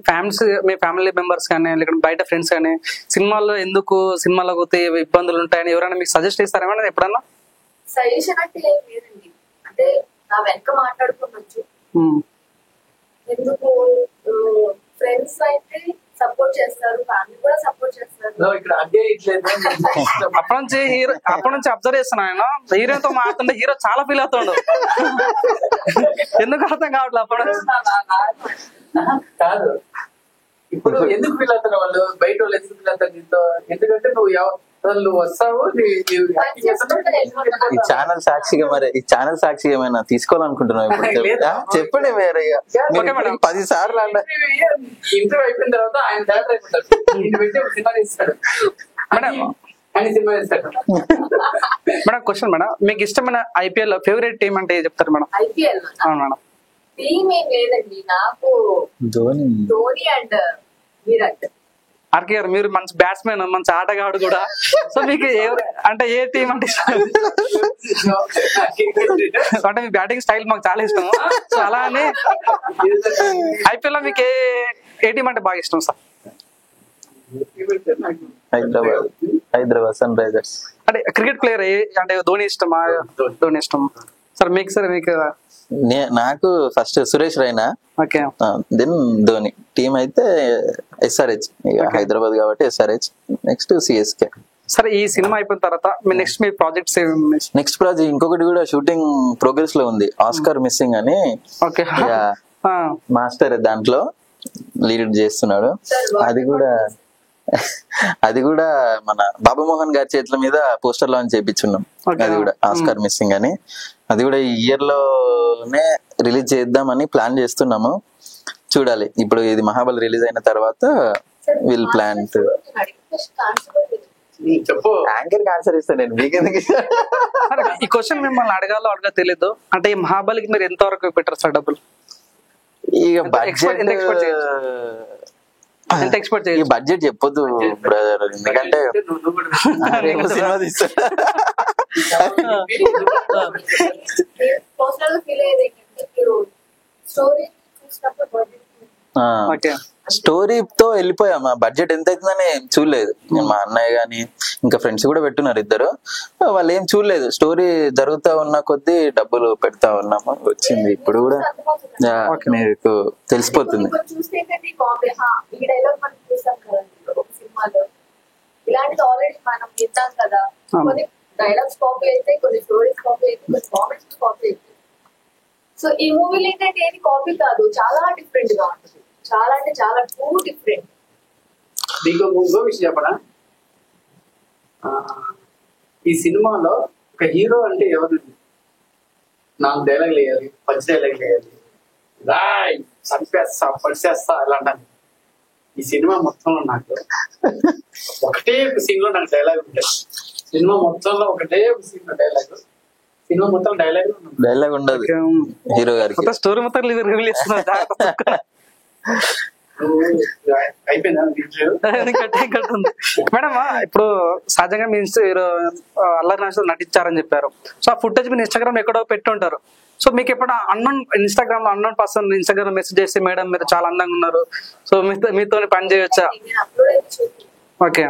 ఫ్యామిలీ మెంబర్స్ కానీ లేకపోతే బయట ఫ్రెండ్స్ కానీ సినిమాల్లో ఎందుకు సినిమాలకు పోతే ఇబ్బందులు ఉంటాయని ఎవరైనా మీకు సజెస్ట్ చేస్తారా మేడం ఎప్పుడన్నా? సజెషన్ అంటే ఏం లేదండి, అంటే నా వెనక మాట్లాడుకోవచ్చు. ఎందుకు ఫ్రెండ్స్ అయితే సపోర్ట్ చేస్తారు, ఫ్యామిలీ కూడా సపోర్ట్ చేస్తారు. అప్పటి నుంచి అబ్జర్వ్ చేస్తున్నా నేను హీరోతో మాట్లాడుతుంటే హీరో చాలా ఫీల్ అవుతాడు. ఎందుకు అర్థం కావట్లేదు అప్పటి నుంచి. కాదు ఇప్పుడు ఎందుకు ఫీల్ అవుతారు వాళ్ళు, బయట వాళ్ళు ఎందుకు ఫీల్ అవుతారు నీతో? ఎందుకంటే నువ్వు వస్తావు. ఈ ఛానల్ సాక్షిగా మరి ఈ ఛానల్ సాక్షిగా ఏమైనా తీసుకోవాలనుకుంటున్నావు ఇప్పుడు? చెప్పండి వేరే 10 సార్లు అన్న ఇంటర్వ్యూ అయిపోయిన తర్వాత ఆయన డైరెక్టర్ అయిపోతాడు, సినిమా తీస్తాడు. మేడం క్వశ్చన్ మేడం, మీకు ఇష్టమైన ఐపీఎల్ ఫేవరెట్ టీమ్ అంటే చెప్తారు మేడం? ఐపీఎల్ అవును మేడం. టీమ్ ఏం లేదండి, నాకు ధోని అండ్ విరాట్. ఆర్కే గారు మీరు మంచి బ్యాట్స్మెన్, మంచి ఆటగాడు కూడా. సో మీకు అంటే ఏ టీం అంటే ఇష్టం? అంటే మీ బ్యాటింగ్ స్టైల్ మాకు చాలా ఇష్టం. సో అలా అని ఐపీఎల్ లో మీకు ఏ టీం అంటే బాగా ఇష్టం సార్? Hyderabad Sunrisers. అంటే క్రికెట్ ప్లేయర్ అంటే ధోని ఇష్టమా? ధోని ఇష్టం. సార్ మీకు నాకు first Suresh Raina, okay then Dhoni. Team అయితే SRH, హైదరాబాద్ కాబట్టి SRH, నెక్స్ట్ CSK. సరే ఈ సినిమా అయిపోయిన తర్వాత మీ నెక్స్ట్ మీ ప్రాజెక్ట్స్ ఏమి? నెక్స్ట్ ప్రాజెక్ట్ ఇంకొకటి కూడా షూటింగ్ ప్రోగ్రెస్ లో ఉంది, ఆస్కార్ మిస్సింగ్ అని. ఓకే మాస్టర్ దాంట్లో లీడ్ చేస్తున్నాడు. అది కూడా మన బాబు మోహన్ గారి చేతుల మీద పోస్టర్ లాంచ్ చేయించున్నాం. అది కూడా ఆస్కార్ మిస్సింగ్ అని, అది కూడా ఈ ఇయర్ లోనే రిలీజ్ చేద్దామని ప్లాన్ చేస్తున్నాము. చూడాలి, ఇప్పుడు ఇది మహాబలి రిలీజ్ అయిన తర్వాత విల్ ప్లాన్. చెప్పు. యాంకర్ ఆన్సర్ ఇస్తాను నేను, మీకెందుకు? ఈ క్వశ్చన్ మిమ్మల్ని అడగా తెలియదు. అంటే ఈ మహాబలికి మీరు ఎంత వరకు పెట్టారు సార్ డబ్బులు? ఇక బడ్జెట్ చెప్పొద్దు బ్రదర్, ఎందుకంటే సినిమా తీస్తా. స్టోరీతో వెళ్ళిపోయాం. ఆ బడ్జెట్ ఎంత అవుతుందని ఏం చూడలేదు. మా అన్నయ్య గాని ఇంకా ఫ్రెండ్స్ కూడా పెట్టున్నారు ఇద్దరు, వాళ్ళు ఏం చూడలేదు. స్టోరీ జరుగుతా ఉన్న కొద్దీ డబ్బులు పెడతా ఉన్నాము, వచ్చింది. ఇప్పుడు కూడా మీకు తెలిసిపోతుంది. ఇలాంటిది ఆల్రెడీ మనం విన్నాం కదా, కొన్ని డైలాగ్స్ కాపీ అయితే, కొన్ని స్టోరీస్ కాపీ అయితే, కొన్ని కామెంట్స్ కాపీ అయితే. సో ఈ మూవీలో ఏంటంటే ఏది కాపీ కాదు, చాలా డిఫరెంట్ గా ఉంటుంది. చాలా అంటే చాలా టూ డిఫరెంట్. ఇంకో విషయం చెప్పడా, ఈ సినిమాలో ఒక హీరో అంటే ఎవరు? 4 డైలాగులు వేయాలి, 10 డైలాగులు వేయాలి, రాయ్ చంపేస్తా పడిచేస్తా ఇలా అంటాను. ఈ సినిమా మొత్తంలో నాకు ఒకటే ఒక సీన్ లో నాకు డైలాగ్ ఉంటుంది. సినిమా మొత్తంలో ఒకటే ఒక సీన్ లో డైలాగ్, సినిమా మొత్తం డైలాగ్ ఉండదు హీరో గారికి. స్టోరీ మొత్తం అయిపోయిందా? మేడం ఇప్పుడు సహజంగా మీ అల్లరి నాగేశ్వరరావు నటించారని చెప్పారు. సో ఆ ఫుటేజ్ మీరు ఇన్స్టాగ్రామ్ ఎక్కడో పెట్టి ఉంటారు. సో మీకు ఎప్పుడు ఇన్స్టాగ్రామ్ లో అన్నోన్ పర్సన్ ఇన్స్టాగ్రామ్ మెసేజ్ చేసి మేడం మీరు చాలా అందంగా ఉన్నారు, సో మీతో పని చేయొచ్చా? ఓకే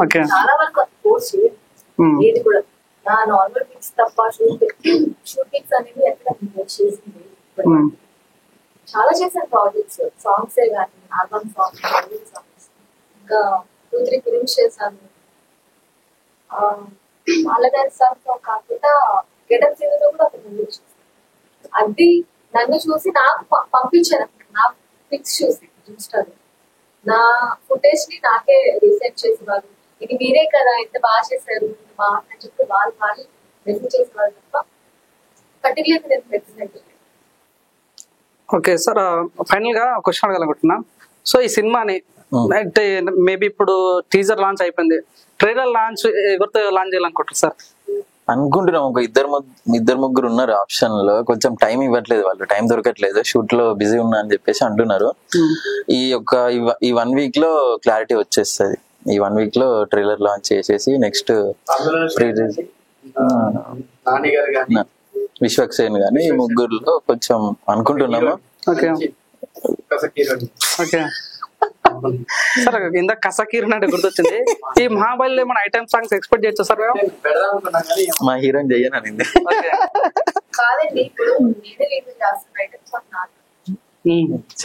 ఓకే చాలా వరకు పోస్ట్ ఏది కూడా నా నార్మల్ పిక్స్ తప్ప షూటింగ్స్ అనేది ఎక్కడ చేసింది. చాలా చేశాను ప్రాజెక్ట్స్, సాంగ్స్ కానీ ఆల్బమ్ సాంగ్స్, ఇంకా 2-3 ఫిల్మ్స్ చేశాను. వాళ్ళ డాన్స్ సాంగ్స్ కాకుండా గెటప్ సినిమాలో కూడా ఒక మూవీ చేశాను. అది నన్ను చూసి నాకు పంపించాను, నా పిక్స్ చూసి ఇన్స్టాలో నా ఫుటేజ్ ని నాకే రీసెట్ చేసేవాళ్ళు, ఇది మీరే కదా ఎంత బాగా చేశారు అని చెప్పి వాళ్ళు మెసేజ్ చేసేవాళ్ళు తప్ప పర్టికులర్గా నేను ప్రెగ్నెంట్. ఓకే సార్, ఫైనల్ గా క్వశ్చన్ అడగాలనుకుంటున్నా. సో ఈ సినిమాని అంటే మేబీ ఇప్పుడు టీజర్ లాంచ్ అయిపోయింది, ట్రైలర్ లాంచ్ ఎవరితో లాంచ్ చేయాలనుకుంటారు సార్? అనుకుంటున్నాం, ఒక ఇద్దరు ముగ్గురు ఉన్నారు ఆప్షన్ లో. కొంచెం టైం ఇవ్వట్లేదు, వాళ్ళు టైం దొరకట్లేదు, షూట్ లో బిజీ ఉన్నా అని చెప్పేసి అంటున్నారు. ఈ 1 వీక్ లో క్లారిటీ వచ్చేస్తుంది. ఈ 1 వీక్ లో ట్రైలర్ లాంచ్ చేసేసి నెక్స్ట్ విశ్వక్సేన్ గానీ ఈ ముగ్గురులో కొంచెం అనుకుంటున్నాము. సార్ ఇందాక కసకీర్ అంటే గుర్తొచ్చింది, ఈ మహాబలిలో ఏమైనా ఐటమ్ సాంగ్స్ ఎక్స్పెక్ట్ చేయొచ్చు సార్? మా హీరోయిన్ చెయ్యనండి.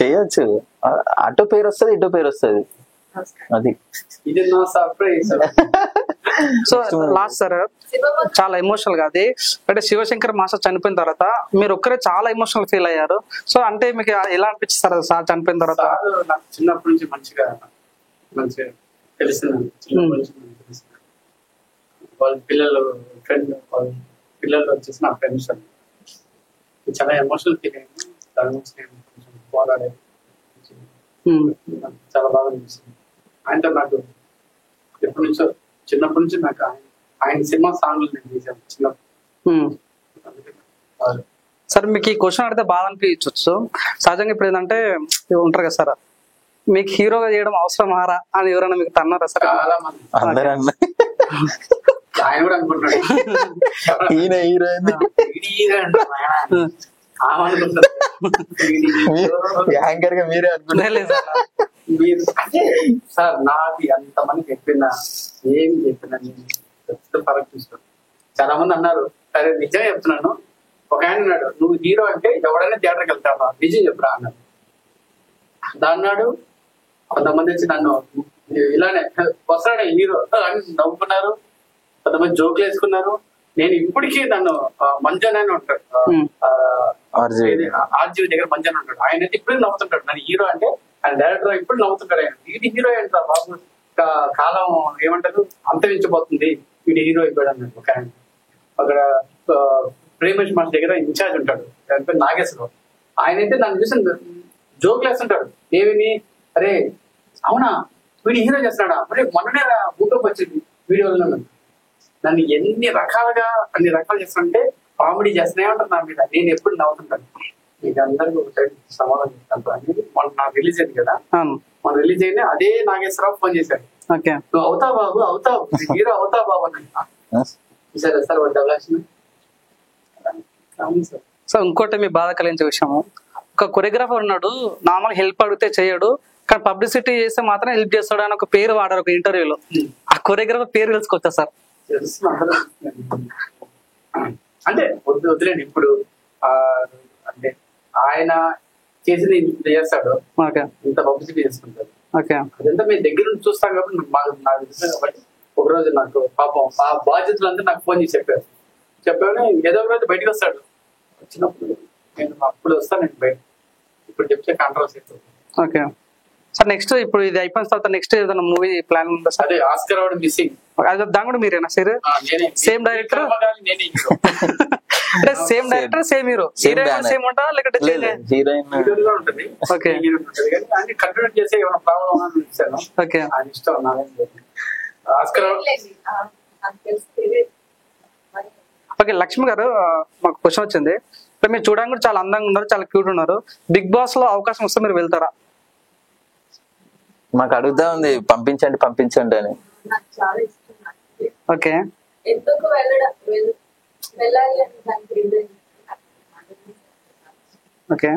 చెయ్యొచ్చు, అటు పేరు వస్తుంది ఇటు పేరు వస్తుంది, అది. సో లాస్ట్ సార్ చాలా ఎమోషనల్ గా, అది అంటే శివశంకర్ మాస్టర్ చనిపోయిన తర్వాత మీరు ఒక్కరే చాలా ఎమోషనల్ ఫీల్ అయ్యారు. సో అంటే మీకు ఎలా అనిపించింది సార్ సార్ చనిపోయిన తర్వాత? నాకు చిన్నప్పటి నుంచి మంచిగా తెలిసింది, వాళ్ళ పిల్లలు వచ్చేసి నా ఫ్రెండ్స్, చాలా ఎమోషనల్ ఫీల్ అయింది. దాని గురించి నేను కొంచెం పోరాడే, చాలా బాగా అనిపిస్తుంది. ఆయనతో నాకు ఎప్పటి నుంచో చిన్నప్పటి నుంచి నాకు ఆయన సినిమా సాంగ్లు నేను చేశాను చిన్నప్పుడు. సార్ మీకు ఈ క్వశ్చన్ అడిగితే బాధ అనిపించవచ్చు. సహజంగా ఇప్పుడు ఏంటంటే ఉంటారు కదా సార్, మీకు హీరోగా చేయడం అవసరం ఆరా అని ఎవరైనా మీకు తన్నారా సార్? చాలా మంది ఆయన కూడా అనుకుంటున్నాడు ఈయన హీరో యాంకర్ గా మీరే అనుకుంటారు. లేదు సార్. మీరు అంటే సార్ నాది అంతమంది చెప్పినా ఏమి చెప్పినా నేను ఫరక్ చూస్తాను. చాలా మంది అన్నారు, సరే నిజం చెప్తున్నాను. ఒక ఆయన అన్నాడు, నువ్వు హీరో అంటే ఎవడైనా థియేటర్కి వెళ్తావా, నిజం చెప్పురా అన్నాడు. దాన్నాడు కొంతమంది వచ్చి నన్ను ఇలానే వస్తాడే హీరో అని నవ్వుకున్నారు, కొంతమంది జోకులు వేసుకున్నారు. నేను ఇప్పటికీ నన్ను మంజన్ అని ఉంటాడు, ఆర్జీవి దగ్గర మంజన్ ఉంటాడు. ఆయన అయితే ఇప్పుడు నవ్వుతుంటాడు నన్ను హీరో అంటే. ఆయన డైరెక్టర్ ఇప్పుడు నవ్వుతుంటాడు. ఆయన వీడి హీరో ఏంటారు బాబు, కాలం ఏమంటారు అంతరించబోతుంది, వీడి హీరో అయిపోయాడు అన్నాడు. ఒక ఆయన అక్కడ ప్రేమేష్ మాస్టర్ దగ్గర ఇన్ఛార్జ్ ఉంటాడు, ఆయన పేరు నాగేశ్వరరావు. ఆయన అయితే నన్ను చూసి జోకులు వేస్తుంటాడు. ఏమిని, అరే అవునా వీడి హీరో చేస్తున్నాడా, అరే మొన్ననే ఊటోకి వచ్చింది వీడియోలో. నన్ను అన్ని రకాలు చేస్తుంటే కామెడీ చేస్తూనే ఉంటారు నా మీద. నేను ఎప్పుడు నవ్వుతుంటాను. మీకు అందరికీ ఒక సైడ్ సమాధానం చెప్తాను. అనేది మొన్న నాకు రిలీజ్ అయింది కదా, మన రిలీజ్ అయినా అదే నాగేశ్వరరావు ఫోన్ చేశాడు, నువ్వు అవుతావు బాబు, అవుతావు హీరో అవుతావు బాబు అన్నాడు. సరే సార్ వాడు డబ్బులు. సో ఇంకోటి మీ బాధ కలిగించే విషయము, ఒక కొరియోగ్రాఫర్ ఉన్నాడు, నార్మల్ హెల్ప్ అడిగితే చేయడు, కానీ పబ్లిసిటీ చేస్తే మాత్రం హెల్ప్ చేస్తాడు అని ఒక పేరు వాడారు ఒక ఇంటర్వ్యూలో. ఆ కొరియోగ్రాఫర్ పేరు తెలుసుకొచ్చా సార్? అంటే వద్దులేండి ఇప్పుడు. అంటే ఆయన చేసింది ఇంత చేస్తాడు, ఇంత పబ్లిసిటీ చేసుకుంటాడు. అదంతా మీ దగ్గర నుంచి చూస్తాం కాబట్టి నాకు తెలుసు. కాబట్టి ఒకరోజు నాకు పాపం ఆ బాధ్యతలంతా నాకు ఫోన్ చేసి చెప్పాను ఏదో ఒక రోజు బయటకు వస్తాడు. వచ్చినప్పుడు నేను అప్పుడు వస్తాను, నేను బయట ఇప్పుడు చెప్తే కాంట్రవర్సీ అవుతుంది. ఓకే సార్, నెక్స్ట్ ఇప్పుడు ఇది అయిపోయిన తర్వాత నెక్స్ట్ ఏదైనా మూవీ ప్లాన్ ఉందా సార్? అదే ఆస్కర్ అవార్డు మిస్సింగ్, దాని కూడా మీరేనా సార్? సేమ్ డైరెక్టర్, అంటే same director same hero, same ఉంటుందా లేకపోతే హీరోయిన్ ఉంటుంది? ఓకే, అన్ని కంటిన్యూ చేసే ఏమైనా ప్రాబ్లం ఉన్నది ఇచ్చాను. ఓకే, ఆయన ఇష్టం. Oscar okay. లక్ష్మి గారు, మాకు క్వశ్చన్ వచ్చింది. ఇప్పుడు మీరు చూడడానికి కూడా చాలా అందంగా ఉన్నారు, చాలా క్యూట్ ఉన్నారు. బిగ్ బాస్ లో అవకాశం వస్తే మీరు వెళ్తారా? మాకు అడుగుతా ఉంది పంపించండి అని. ఓకే, ఎందుకు వెళ్ళాలి అని దానికి రీజన్ ఓకే.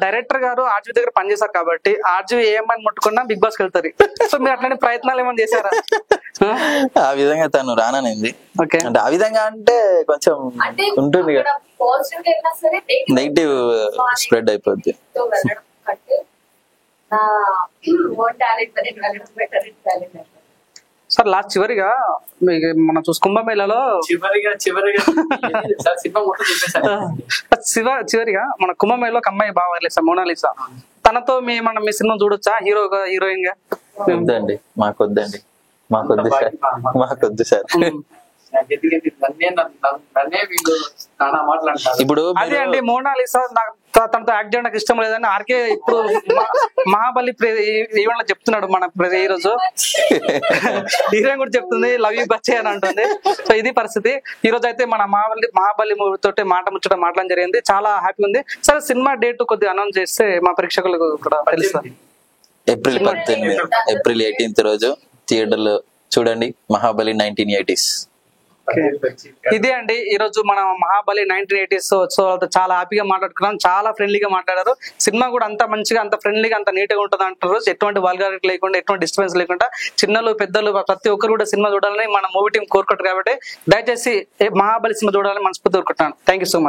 డైరెక్టర్ గారు ఆర్జీవి దగ్గర పనిచేశారు కాబట్టి ఆర్జీవి ఏమని ముట్టుకున్నా బిగ్ బాస్ కి వెళ్తారు. సో మీరు అట్లాంటి ప్రయత్నాలు ఏమైనా చేశారా? ఆ విధంగా తను రాననింది. అంటే ఆ విధంగా అంటే కొంచెం ఉంటుంది కదా, నెగిటివ్ స్ప్రెడ్ అయిపోద్ది. సార్ లాస్ట్ చివరిగా మనం చూసి కుంభమేళలో చివరిగా మన కుంభమేళలో ఒక అమ్మాయి బాగా వెళ్ళేసా, మోనాలిసా. తనతో మీ సినిమా చూడొచ్చా హీరోయిన్ గా? వద్దండి, మాకొద్దు సార్. ఇప్పుడు అదే అండి, మోనాలిసా తనతో యాక్ట్ చేయడం నాకు ఇష్టం లేదని ఆర్కే ఇప్పుడు మహాబలి ఈవెంట్ లో చెప్తున్నాడు. మన ఈ రోజు హీరోయిన్ కూడా చెప్తుంది లవ్ యూ బచ్చే అని అంటుంది. సో ఇది పరిస్థితి. ఈ రోజు అయితే మన మహాబలి మూవీ తోటి మాట్లాడడం జరిగింది, చాలా హ్యాపీ ఉంది. సరే, సినిమా డేట్ కొద్దిగా అనౌన్స్ చేస్తే మా ప్రేక్షకులకు కూడా తెలుస్తుంది. ఏప్రిల్ 18 రోజు థియేటర్లో చూడండి మహాబలి 1980s. ఇదే అండి ఈ రోజు మన మహాబలి 1980s. సో చాలా హ్యాపీగా మాట్లాడుకున్నాం, చాలా ఫ్రెండ్లీగా మాట్లాడారు. సినిమా కూడా అంత మంచిగా, అంత ఫ్రెండ్లీగా, అంత నీట్ గా ఉంటుంది అంటారు. ఎటువంటి వల్గారిటీ లేకుండా, ఎటువంటి డిస్టర్బెన్స్ లేకుండా, చిన్నలు పెద్దలు ప్రతి ఒక్కరు కూడా సినిమా చూడాలని మన మూవీ టీం కోరుకుంటారు. కాబట్టి దయచేసి మహాబలి సినిమా చూడాలని మనస్ఫూర్తి కోరుకుంటున్నాను. Thank you so much.